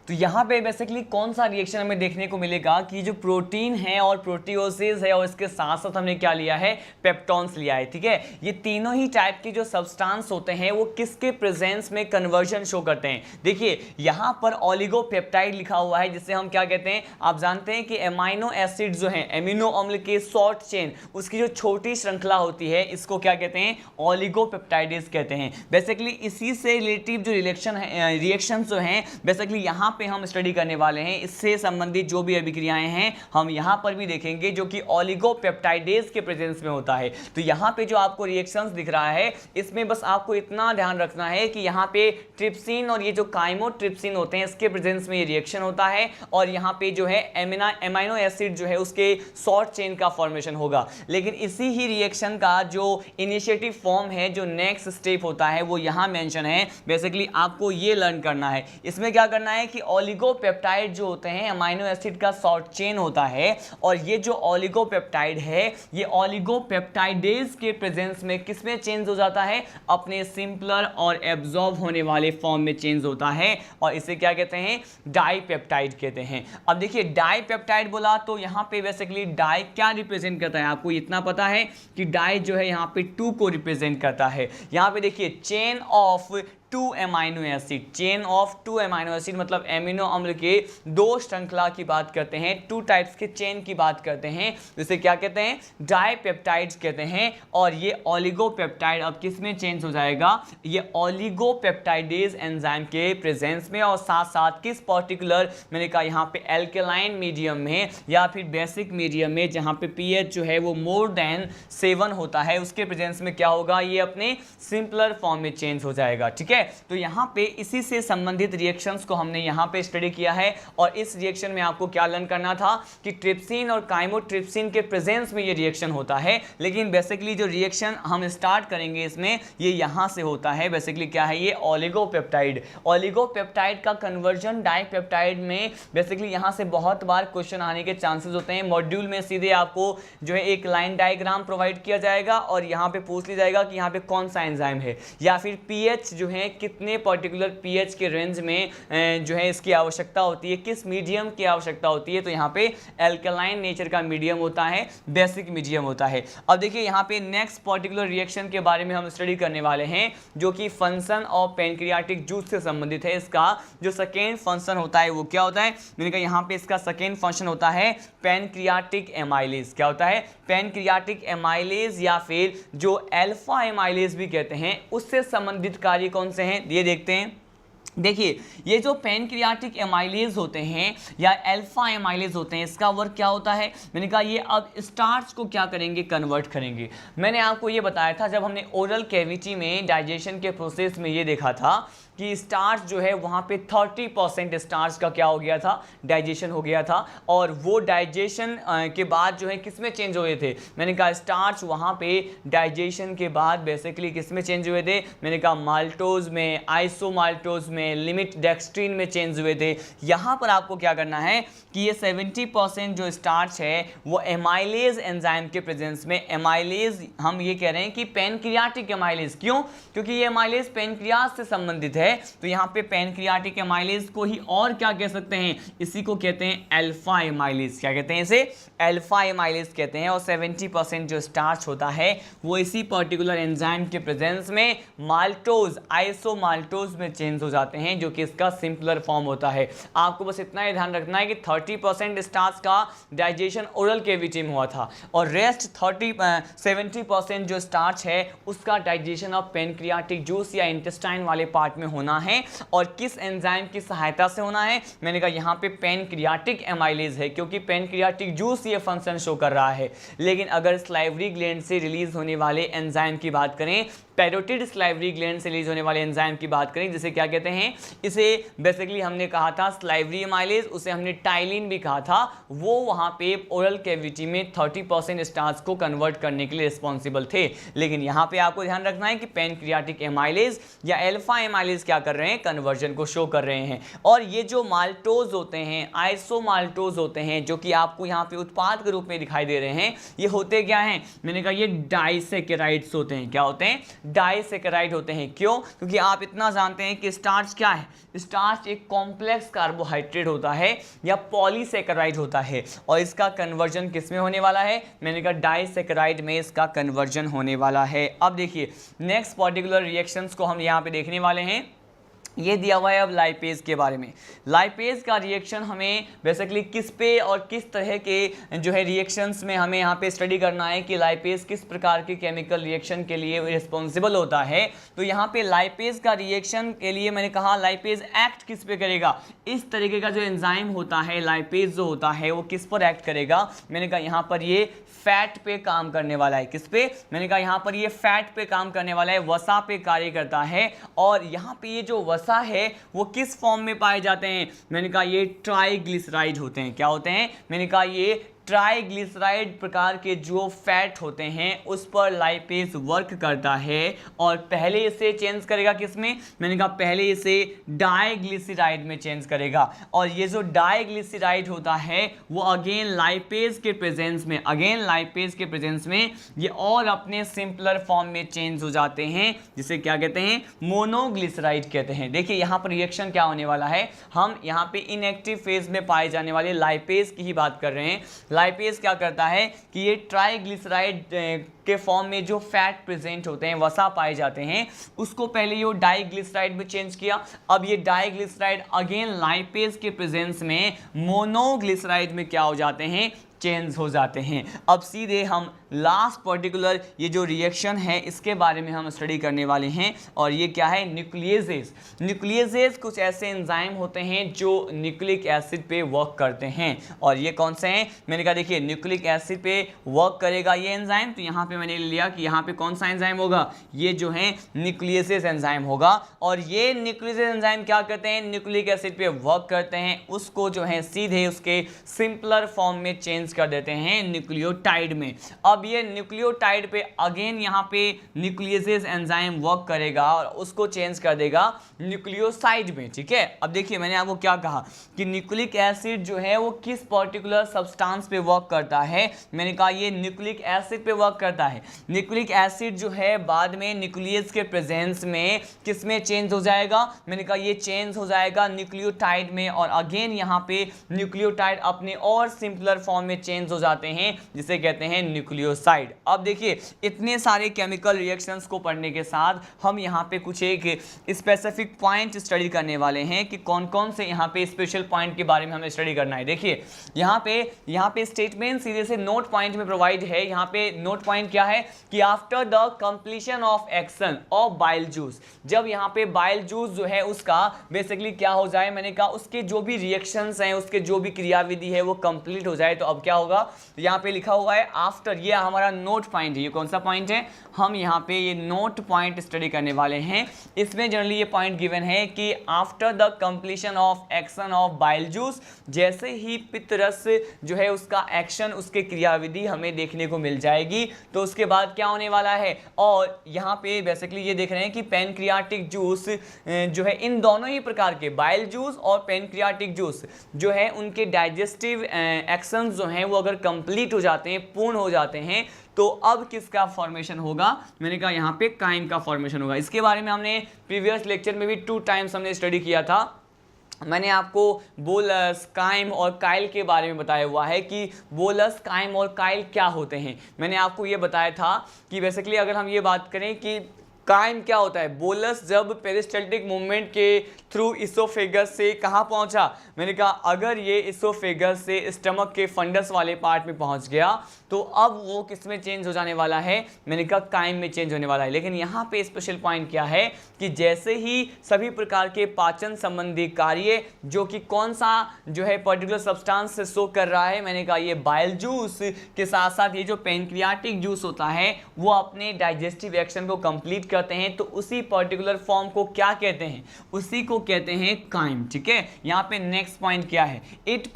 तो यहाँ पे बेसिकली कौन सा रिएक्शन हमें देखने को मिलेगा कि जो प्रोटीन है और प्रोटियोसेस है और इसके साथ साथ हमने क्या लिया है, पेप्टॉन्स लिया है, ठीक है। ये तीनों ही टाइप के जो सब्सटेंस होते हैं वो किसके प्रेजेंस में कन्वर्जन शो करते हैं। देखिए यहाँ पर ओलिगोपेप्टाइड लिखा हुआ है, जिसे हम क्या कहते हैं, आप जानते हैं कि एमाइनो एसिड जो है, एमिनो अम्ल के शॉर्ट चेन, उसकी जो छोटी श्रृंखला होती है इसको क्या कहते हैं, ओलिगोपेप्टाइडेज कहते हैं। बेसिकली इसी से रिलेटिव जो रिएक्शन जो हैं बेसिकली यहाँ पे हम स्टडी करने वाले हैं। इससे संबंधित जो भी अभिक्रियाएं हैं हम यहाँ पर भी देखेंगे, जो कि ओलिगोपेप्टाइडेज के प्रेजेंस में होता है। तो यहाँ पे जो आपको रिएक्शंस दिख रहा है इसमें बस आपको इतना ध्यान रखना है कि यहाँ पे ट्रिप्सिन और ये जो काइमोट्रिप्सिन होते हैं इसके प्रेजेंस में ये रिएक्शन होता है, और यहाँ पे जो है एमाइनो एसिड जो है उसके शॉर्ट चेन का फॉर्मेशन होगा। लेकिन इसी ही रिएक्शन का जो इनिशिएटिव फॉर्म है, जो नेक्स्ट स्टेप होता है, वो यहाँ मेंशन है। बेसिकली आपको ये लर्न करना है। इसमें क्या करना है कि ओलिगोपेप्टाइड जो होते हैं अमाइनो एसिड का शॉर्ट चेन होता है, और ये जो ओलिगोपेप्टाइड है ये ओलिगोपेप्टाइडेज के प्रेजेंस में किसमें चेंज हो जाता है, अपने सिंपलर और एब्जॉर्ब होने वाले फॉर्म में चेंज होता है, और इसे क्या कहते हैं, डाइपेप्टाइड कहते हैं। अब देखिए डाइपेप्टाइड बोला तो यहाँ पे बेसिकली डाई क्या रिप्रेजेंट करता है, आपको इतना पता है कि डाई जो है यहाँ पे 2 को रिप्रेजेंट करता है। यहाँ पे देखिए chain of 2 amino acid, chain of 2 amino acid मतलब एमिनो अम्ल के 2 श्रृंखला की बात करते हैं, 2 टाइप्स के चेन की बात करते हैं, जिसे क्या कहते हैं, डाइपेप्टाइड्स कहते हैं। और ये ओलिगोपेप्टाइड अब किस में चेंज हो जाएगा, ये ओलिगोपेप्टाइडेज एंजाइम के प्रेजेंस में, और साथ साथ किस पर्टिकुलर, मैंने कहा यहाँ पे एल्केलाइन मीडियम में या फिर बेसिक मीडियम में, जहाँ पे पीएच जो है वो मोर देन 7 होता है, उसके प्रेजेंस में क्या होगा, ये अपने सिंपलर फॉर्म में चेंज हो जाएगा, ठीक है। तो यहाँ पे इसी से संबंधित रिएक्शंस को हमने यहाँ पे स्टडी किया है, और इस रिएक्शन में आपको क्या लर्न करना था कि ट्रिप्सिन और काइमोट्रिप्सिन के प्रेजेंस में ये रिएक्शन होता है। लेकिन बेसिकली जो रिएक्शन हम स्टार्ट करेंगे इसमें ये यहाँ से होता है। बेसिकली क्या है, ये ओलिगोपेप्टाइड, ओलिगोपेप्टाइड का कन्वर्जन डाइपेप्टाइड में बेसिकली यहाँ से बहुत बार क्वेश्चन आने के चांसेस होते हैं। मॉड्यूल में सीधे आपको जो है एक लाइन डायग्राम प्रोवाइड किया जाएगा, और यहाँ पे पूछ लिया जाएगा कि यहाँ पे कौन सा एंजाइम है, या फिर पीएच जो है कितने पर्टिकुलर पीएच के रेंज में जो है इसकी आवश्यकता होती है, किस मीडियम की आवश्यकता होती है। तो यहाँ पे एल्कलाइन नेचर का मीडियम होता है, बेसिक मीडियम होता है। अब देखिए यहाँ पे नेक्स्ट पर्टिकुलर रिएक्शन के बारे में हम स्टडी करने वाले हैं, जो कि फंक्शन ऑफ पैनक्रियाटिक जूस से संबंधित है। इसका जो सेकेंड फंक्शन होता है वो क्या होता है, मैंने कहा यहाँ पे इसका सेकेंड फंक्शन होता है पैनक्रियाटिक एमाइलेज। क्या होता है, पैनक्रियाटिक एमाइलेज, या फिर जो अल्फा एमाइलेज भी कहते हैं, उससे संबंधित कार्य कौन से हैं ये देखते हैं। देखिए ये जो पैनक्रियाटिक एमाइलेज होते हैं या अल्फा एमाइलेज होते हैं, इसका वर्क क्या होता है, मैंने कहा ये अब स्टार्च को क्या करेंगे, कन्वर्ट करेंगे। मैंने आपको ये बताया था जब हमने ओरल कैविटी में डाइजेशन के प्रोसेस में ये देखा था कि स्टार्च जो है वहाँ पे 30% स्टार्च का क्या हो गया था, डाइजेशन हो गया था, और वो डाइजेशन के बाद जो है किस में चेंज हुए थे, मैंने कहा स्टार्च वहाँ पे डाइजेशन के बाद बेसिकली किस में चेंज हुए थे, मैंने कहा माल्टोज में, आइसोमाल्टोज में, में, लिमिट डेक्स्ट्रीन में चेंज हुए थे। यहाँ पर आपको क्या करना है कि ये 70% जो स्टार्च है वो एमाइलेज एंजाइम के प्रेजेंस में, एमाइलेज हम ये कह रहे हैं कि पैनक्रियाटिक एमाइलेज, क्यों? क्योंकि ये एमाइलेज पैनक्रियाज से संबंधित है, तो यहाँ पे पैनक्रियाटिक एमाइलेज को ही और क्या कह सकते हैं, इसी को कहते हैं अल्फा एमाइलेज। क्या कहते हैं इसे? अल्फा एमाइलेज कहते हैं। और 70% जो स्टार्च होता है वो इसी पर्टिकुलर एंजाइम के प्रेजेंस में माल्टोज, आइसोमाल्टोज में चेंज हो जाते हैं, जो कि इसका सिंपलर फॉर्म होता है। आपको बस इतना ही ध्यान रखना है कि 30% स्टार्च का डाइजेशन ओरल कैविटी में हुआ था और रेस्ट 70% जो स्टार्च है उसका डाइजेशन ऑफ पैनक्रियाटिक जूस या इंटेस्टाइन वाले पार्ट में होना है। और किस एंजाइम की सहायता से होना है? मैंने कहा यहाँ पे पैनक्रियाटिक एमाइलेज है, क्योंकि पैनक्रियाटिक जूस ये फंक्शन शो कर रहा है। लेकिन अगर स्लाइवरी ग्लैंड से रिलीज होने वाले एंजाइम की बात करें, पैरोटिड स्लाइवरी ग्लैंड से रिलीज होने वाले एंजाइम की बात करें, जिसे क्या कहते हैं, इसे बेसिकली हमने कहा था स्लाइवरी एमाइलेज, उसे हमने टाइलिन भी कहा था। वो वहाँ पे ओरल कैविटी में 30% स्टार्च को कन्वर्ट करने के लिए रिस्पॉन्सिबल थे। लेकिन यहाँ पे आपको ध्यान रखना है कि पैनक्रियाटिक एमाइलेज या अल्फा एमाइलेज क्या कर रहे हैं, कन्वर्जन को शो कर रहे हैं। और ये जो माल्टोज होते हैं, आइसोमाल्टोज होते हैं, जो कि आपको यहाँ पे उत्पाद के रूप में दिखाई दे रहे हैं, ये होते क्या हैं? मैंने कहा ये डाइसेकेराइड्स होते हैं। क्या होते हैं? डाइसेकेराइड होते हैं। क्यों? क्योंकि आप इतना जानते हैं कि स्टार्च क्या है, स्टार्च एक कॉम्प्लेक्स कार्बोहाइड्रेट होता है या पॉलीसेकेराइड होता है, और इसका कन्वर्जन किस में होने वाला है? मैंने कहा डाइसेकेराइड में इसका कन्वर्जन होने वाला है। अब देखिए नेक्स्ट पर्टिकुलर रिएक्शंस को हम यहाँ पे देखने वाले हैं। ये दिया हुआ है अब लाइपेज के बारे में। लाइपेज का रिएक्शन हमें बेसिकली किस पे और किस तरह के जो है रिएक्शंस में हमें यहाँ पे स्टडी करना है कि लाइपेज किस प्रकार के केमिकल रिएक्शन के लिए रिस्पॉन्सिबल होता है। तो यहाँ पे लाइपेज का रिएक्शन के लिए मैंने कहा लाइपेज एक्ट किस पे करेगा, इस तरीके का जो एंजाइम होता है लाइपेज जो होता है वो किस पर एक्ट करेगा। मैंने कहा यहाँ पर ये फैट पे काम करने वाला है। किस पे? मैंने कहा यहाँ पर ये फैट पे काम करने वाला है, वसा पे कार्य करता है। और यहाँ पे ये जो वसा है वो किस फॉर्म में पाए जाते हैं? मैंने कहा ये ट्राइग्लिसराइड होते हैं। क्या होते हैं? मैंने कहा ये ट्राइग्लिसराइड प्रकार के जो फैट होते हैं उस पर लाइपेज वर्क करता है और पहले इसे चेंज करेगा किस में? मैंने कहा पहले इसे डाइग्लिसराइड में चेंज करेगा। और ये जो डाइग्लिसराइड होता है वो अगेन लाइपेज के प्रेजेंस में, ये और अपने सिंपलर फॉर्म में चेंज हो जाते हैं, जिसे क्या कहते हैं? मोनोग्लिसराइड कहते हैं। देखिए यहाँ पर रिएक्शन क्या होने वाला है, हम यहाँ पे इनएक्टिव फेज में पाए जाने वाले लाइपेज की ही बात कर रहे हैं। लाइपेज क्या करता है कि ये ट्राइग्लिसराइड के फॉर्म में जो फैट प्रेजेंट होते हैं, वसा पाए जाते हैं, उसको पहले ये डाइग्लिसराइड में चेंज किया। अब ये डाइग्लिसराइड अगेन लाइपेज के प्रेजेंस में मोनोग्लिसराइड में क्या हो जाते हैं? चेंज हो जाते हैं। अब सीधे हम लास्ट पर्टिकुलर ये जो रिएक्शन है इसके बारे में हम स्टडी करने वाले हैं, और ये क्या है? न्यूक्लियेजेस। न्यूक्लियेजेस कुछ ऐसे एंजाइम होते हैं जो न्यूक्लिक एसिड पे वर्क करते हैं, और ये कौन से हैं? मैंने कहा देखिए न्यूक्लिक एसिड पे वर्क करेगा ये एंजाइम, तो यहाँ पे मैंने लिया कि यहाँ पे कौन सा एंजाइम होगा? ये जो है न्यूक्लियेजेस एंजाइम होगा। और ये न्यूक्लियेजेस एंजाइम क्या करते हैं? न्यूक्लिक एसिड पे वर्क करते हैं, उसको जो है सीधे उसके सिंपलर फॉर्म में चेंज कर देते हैं न्यूक्लियोटाइड में। अब ये न्यूक्लियोटाइड पे अगेन यहाँ पे न्यूक्लियेजेस एंजाइम वर्क करेगा और उसको चेंज कर देगा न्यूक्लियोसाइड में। ठीक है, अब देखिए मैंने आपको क्या कहा कि न्यूक्लिक एसिड जो है वो किस पर्टिकुलर सब्सटेंस पे वर्क करता है। मैंने कहा ये न्यूक्लिक एसिड पे वर्क करता है। न्यूक्लिक एसिड जो है बाद में न्यूक्लियस के प्रेजेंस में किस में चेंज हो जाएगा? मैंने कहा ये चेंज हो जाएगा न्यूक्लियोटाइड में, और अगेन यहाँ पे न्यूक्लियोटाइड अपने और सिंपलर फॉर्म में चेंज हो जाते हैं, जिसे कहते हैं न्यूक्लियोसाइड। अब देखिए इतने सारे केमिकल रिएक्शंस को पढ़ने के साथ हम यहाँ पे कुछ एक स्पेसिफिक पॉइंट स्टडी करने वाले हैं कि कौन कौन से यहाँ पे स्पेशल पॉइंट के बारे में हमें स्टडी करना है। देखिए यहाँ पे स्टेटमेंट सीधे से नोट पॉइंट में प्रोवाइड है। यहाँ पे नोट पॉइंट क्या है कि after the completion of action of bile juice, जब यहाँ पे बाइल जूस जो है उसका बेसिकली क्या हो जाए, मैंने कहा उसके जो भी रिएक्शंस हैं, उसके जो भी क्रियाविधि है वो कंप्लीट हो जाए, तो अब क्या क्या होगा, तो यहाँ पे लिखा हुआ है आफ्टर, ये हमारा नोट पॉइंट है। ये कौन सा पॉइंट है, हम यहाँ पे ये नोट पॉइंट स्टडी करने वाले हैं। इसमें जनरली ये पॉइंट गिवन है कि after the completion of action of bile juice, जैसे ही पित्त रस जो है उसका एक्शन, उसके क्रियाविधि हमें देखने को मिल जाएगी, तो उसके बाद क्या होने वाला है। और यहाँ पे बेसिकली ये देख रहे हैं कि पैनक्रियाटिक जूस जो है, इन दोनों ही प्रकार के बाइल जूस और पैनक्रियाटिक जूस जो है, उनके डाइजेस्टिव एक्शंस जो हैं वो अगर कंप्लीट हो जाते हैं, पूर्ण हो जाते हैं, तो अब किसका फॉर्मेशन होगा, मैंने कहा यहाँ पे काइम का फॉर्मेशन होगा। इसके बारे में हमने प्रीवियस लेक्चर में भी 2 टाइम्स हमने स्टडी किया था। मैंने आपको बोलस, काइम और काइल के बारे में बताया हुआ है कि बोलस, काइम और काइल क्या होते हैं। मैंने आपको ये बताया था कि बेसिकली अगर हम ये बात करें कि काइम क्या होता है, बोलस जब पेरिस्टल्टिक मूवमेंट के थ्रू इसोफेगस से कहाँ पहुँचा, मैंने कहा अगर ये इसोफेगस से स्टमक के फंडस वाले पार्ट में पहुँच गया तो अब वो किस में चेंज हो जाने वाला है, मैंने कहा काइम में चेंज होने वाला है। लेकिन यहाँ पे स्पेशल पॉइंट क्या है कि जैसे ही सभी प्रकार के पाचन संबंधी कार्य जो कि कौन सा जो है पर्टिकुलर सब्सटेंस से शो कर रहा है, मैंने कहा ये बाइल जूस के साथ साथ ये जो पैनक्रियाटिक जूस होता है वो अपने डाइजेस्टिव एक्शन को कंप्लीट करते हैं, तो उसी पर्टिकुलर फॉर्म को क्या कहते हैं, उसी को कहते हैं काइम। ठीक है, यहाँ पे नेक्स्ट पॉइंट क्या है, it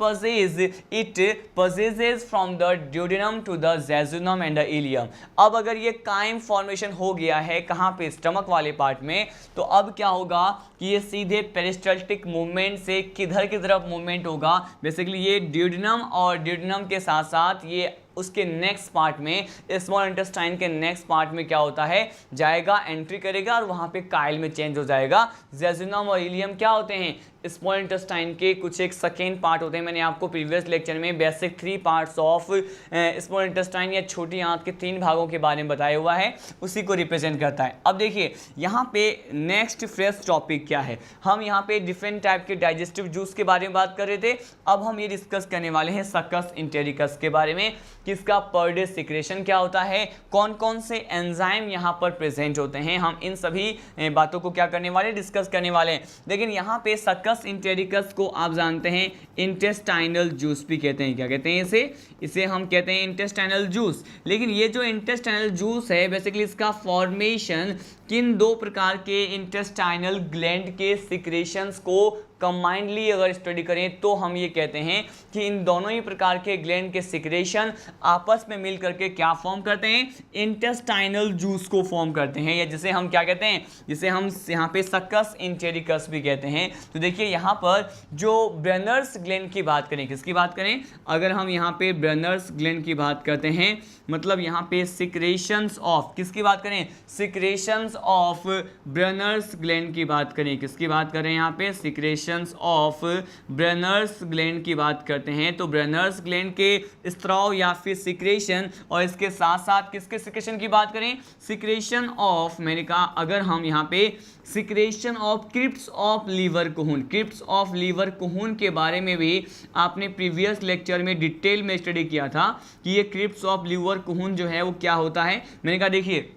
passes from the duodenum to the jejunum and the ileum. अब अगर ये काइम फॉर्मेशन हो गया है कहाँ पे, स्टमक वाले पार्ट में, तो अब क्या होगा कि ये सीधे पेरिस्टल्टिक मूवमेंट से किधर की तरफ मूवमेंट होगा, बेसिकली ये ड्यूडेनम और ड्यूडेनम के साथ साथ ये उसके नेक्स्ट पार्ट में, स्मॉल इंटेस्टाइन के नेक्स्ट पार्ट में क्या होता है, जाएगा, एंट्री करेगा और वहाँ पे काइल में चेंज हो जाएगा। जेजुनम और इलियम क्या होते हैं, स्मॉल इंटेस्टाइन के कुछ एक सेकेंड पार्ट होते हैं। मैंने आपको प्रीवियस लेक्चर में basic 3 parts of small intestine या छोटी आंत के 3 भागों के बारे में बताया हुआ है, उसी को रिप्रेजेंट करता है। अब देखिए यहाँ पे नेक्स्ट फ्रेश टॉपिक क्या है, हम यहाँ पे डिफरेंट टाइप के डाइजेस्टिव जूस के बारे में बात कर रहे थे। अब हम ये डिस्कस करने वाले हैं सकस इंटेरिकस के बारे में, किसका पर डे सिक्रेशन क्या होता है, कौन कौन से एंजाइम यहाँ पर प्रेजेंट होते हैं, हम इन सभी बातों को क्या करने वाले, डिस्कस करने वाले हैं। लेकिन यहाँ पे सकस इंटेरिकस को आप जानते हैं इंटेस्टाइनल जूस भी कहते हैं। क्या कहते हैं इसे हम कहते हैं इंटेस्टाइनल जूस। लेकिन ये जो इंटेस्टाइनल जूस है बेसिकली इसका फॉर्मेशन किन 2 प्रकार के इंटेस्टाइनल ग्लैंड के सिक्रेशंस को कंबाइंडली अगर स्टडी करें तो हम ये कहते हैं कि इन दोनों ही प्रकार के ग्लैंड के सिक्रेशन आपस में मिल करके क्या फॉर्म करते हैं, इंटेस्टाइनल जूस को फॉर्म करते हैं, या जिसे हम क्या कहते हैं, जिसे हम यहाँ पे सकस इंटेरिकस भी कहते हैं। तो देखिए यहाँ पर जो ब्रेनर्स ग्लैंड की बात करें, किसकी बात करें, अगर हम यहाँ पे ब्रेनर्स ग्लैंड की बात करते हैं, मतलब यहाँ पे सिक्रेशंस ऑफ, किसकी बात करें, सिक्रेशंस ऑफ ब्रेनर्स ग्लैंड की बात करें, किसकी बात करें, यहाँ पे सिक्रेशंस ऑफ ब्रेनर्स ग्लैंड की बात करते हैं। तो ब्रेनर्स ग्लैंड के स्त्राव या फिर सिक्रेशन, और इसके साथ साथ किसके सिक्रेशन की बात करें, सिक्रेशन ऑफ, मैंने कहा अगर हम यहाँ पे secretion of crypts of Lieberkuhn, crypts of Lieberkuhn के बारे में भी आपने प्रीवियस लेक्चर में डिटेल में स्टडी किया था कि ये क्रिप्स ऑफ लीवर कुहून जो है वो क्या होता है। मैंने कहा देखिए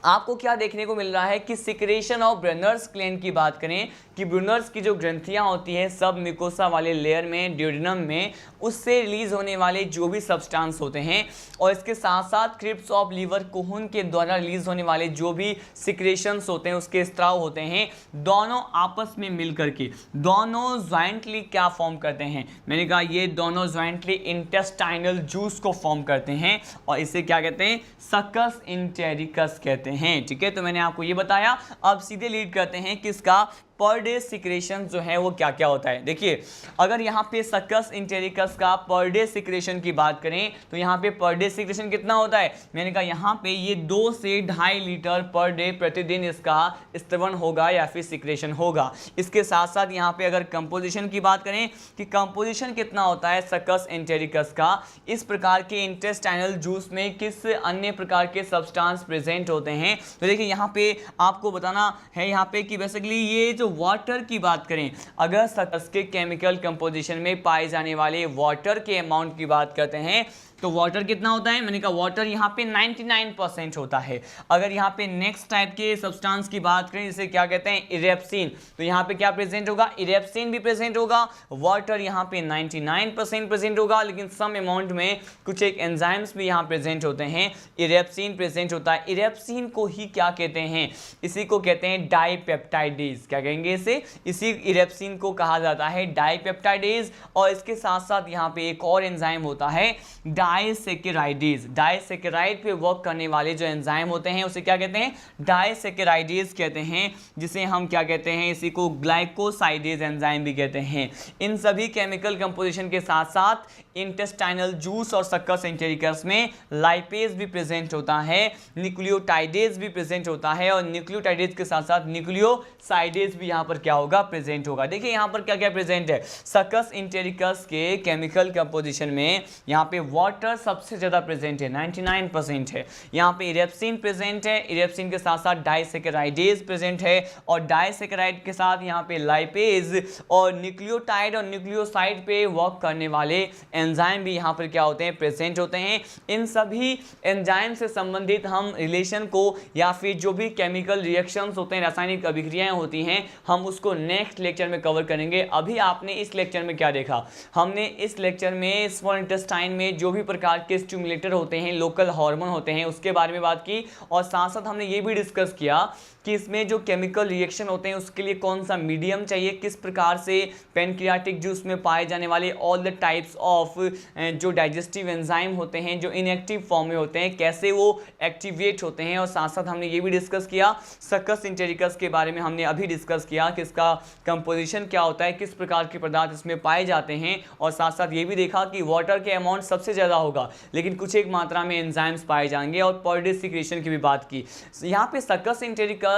आपको क्या देखने को मिल रहा है कि सिक्रेशन ऑफ ब्रेनर्स ग्लैंड की बात करें कि ब्रेनर्स की जो ग्रंथियां होती हैं सब मिकोसा वाले लेयर में, ड्यूडेनम में, उससे रिलीज होने वाले जो भी सब्सटेंस होते हैं, और इसके साथ साथ क्रिप्स ऑफ लीवर कुहून के द्वारा रिलीज होने वाले जो भी सिक्रेशंस होते हैं, उसके स्त्राव होते हैं, दोनों आपस में मिल करके दोनों ज्वाइंटली क्या फॉर्म करते हैं, मैंने कहा ये दोनों ज्वाइंटली इंटेस्टाइनल जूस को फॉर्म करते हैं, और इसे क्या कहते हैं, सकस इंटेरिकस कहते हैं। ठीक है, तो मैंने आपको ये बताया। अब सीधे लीड करते हैं किसका, पर डे सिक्रेशन जो है वो क्या क्या होता है। देखिए अगर यहाँ पे सकस इंटेरिकस का पर डे सिक्रेशन की बात करें तो यहाँ पे पर डे सिक्रेशन कितना होता है, मैंने कहा यहाँ पे ये 2 से 2.5 लीटर पर डे प्रतिदिन इसका स्त्रवण होगा या फिर सिक्रेशन होगा। इसके साथ साथ यहाँ पे अगर कंपोजिशन की बात करें कि कंपोजिशन कितना होता है सकस इंटेरिकस का, इस प्रकार के इंटेस्टाइनल जूस में किस अन्य प्रकार के सब्सटेंस प्रेजेंट होते हैं। तो देखिए यहाँ पे आपको बताना है यहाँ पे कि बेसिकली ये जो वाटर की बात करें, अगर सकस के केमिकल कंपोजिशन में पाए जाने वाले वाटर के अमाउंट की बात करते हैं तो वाटर कितना होता है, मैंने कहा वाटर यहाँ पे 99% होता है। अगर यहाँ पे नेक्स्ट टाइप के सब्सटेंस की बात करें जिसे क्या कहते हैं इरेप्सिन, तो यहाँ पे क्या प्रेजेंट होगा, इरेप्सिन भी प्रेजेंट होगा। वाटर यहाँ पे 99% प्रेजेंट होगा, लेकिन सम अमाउंट में कुछ एक एंजाइम्स भी यहाँ प्रेजेंट होते हैं। इरेप्सिन प्रेजेंट होता है। इरेप्सिन को ही क्या कहते हैं, इसी को कहते हैं डाइपेप्टाइडेज। क्या कहेंगे इसे, इसी इरेप्सिन को कहा जाता है डाइपेप्टाइडेज। और इसके साथ साथ यहाँ पे एक और एंजाइम होता है डाइसैकेराइडेज। डाइसैकेराइड पे वर्क करने वाले जो एंजाइम होते हैं उसे क्या कहते हैं, डाइसैकेराइडेज कहते हैं, जिसे हम क्या कहते हैं, इसी को ग्लाइकोसाइडेज एंजाइम भी कहते हैं। इन सभी केमिकल कंपोजिशन के साथ साथ इंटेस्टाइनल जूस और सक्कस एंटेरिकस में लाइपेज भी प्रेजेंट होता है, न्यूक्लियोटाइडेज भी प्रेजेंट होता है, और न्यूक्लियोटाइडेज के साथ साथ न्यूक्लियोसाइडेज भी यहाँ पर क्या होगा, प्रेजेंट होगा। देखिए यहाँ पर क्या क्या प्रेजेंट है, सक्कस एंटेरिकस के केमिकल कंपोजिशन में यहाँ पे वाटर सबसे ज्यादा प्रेजेंट है, 99% है। यहाँ पे इरेप्सिन प्रेजेंट है, इरेप्सिन के साथ साथ डाइसैकेराइडेज प्रेजेंट है, और डाइसैकेराइड के साथ यहाँ पे लाइपेज और न्यूक्लियोटाइड और न्यूक्लियोसाइड पे वर्क करने वाले एंजाइम भी यहाँ पर क्या होते हैं, प्रेजेंट होते हैं। इन सभी एंजाइम से संबंधित हम रिलेशन को या फिर जो भी केमिकल रिएक्शंस होते हैं, रासायनिक अभिक्रियाएं होती हैं, हम उसको नेक्स्ट लेक्चर में कवर करेंगे। अभी आपने इस लेक्चर में क्या देखा, हमने इस लेक्चर में स्मॉल इंटेस्टाइन में जो भी प्रकार के स्टिमुलेटर होते हैं, लोकल हार्मोन होते हैं, उसके बारे में बात की, और साथ साथ हमने ये भी डिस्कस किया कि इसमें जो केमिकल रिएक्शन होते हैं उसके लिए कौन सा मीडियम चाहिए, किस प्रकार से पैनक्रियाटिक जूस में पाए जाने वाले ऑल द टाइप्स ऑफ जो डाइजेस्टिव एंजाइम होते हैं जो इनएक्टिव फॉर्म में होते हैं, कैसे वो एक्टिवेट होते हैं। और साथ साथ हमने ये भी डिस्कस किया सक्कस एंटेरिकस के बारे में, हमने अभी डिस्कस किया कि इसका कंपोजिशन क्या होता है, किस प्रकार के पदार्थ इसमें पाए जाते हैं, और साथ साथ ये भी देखा कि वाटर के अमाउंट सबसे ज़्यादा होगा, लेकिन कुछ एक मात्रा में एंजाइम्स पाए जाएंगे, और पर डे सिक्रेशन की भी बात की। यहाँ पे सक्कस एंटेरिकस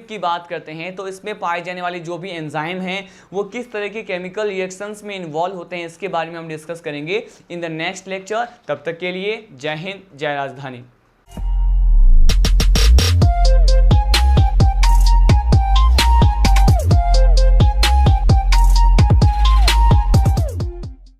की बात करते हैं तो इसमें पाए जाने वाले जो भी एंजाइम हैं वो किस तरह के केमिकल रिएक्शंस में इन्वॉल्व होते हैं, इसके बारे में हम डिस्कस करेंगे इन द नेक्स्ट लेक्चर। तब तक के लिए जय हिंद, जय राजधानी।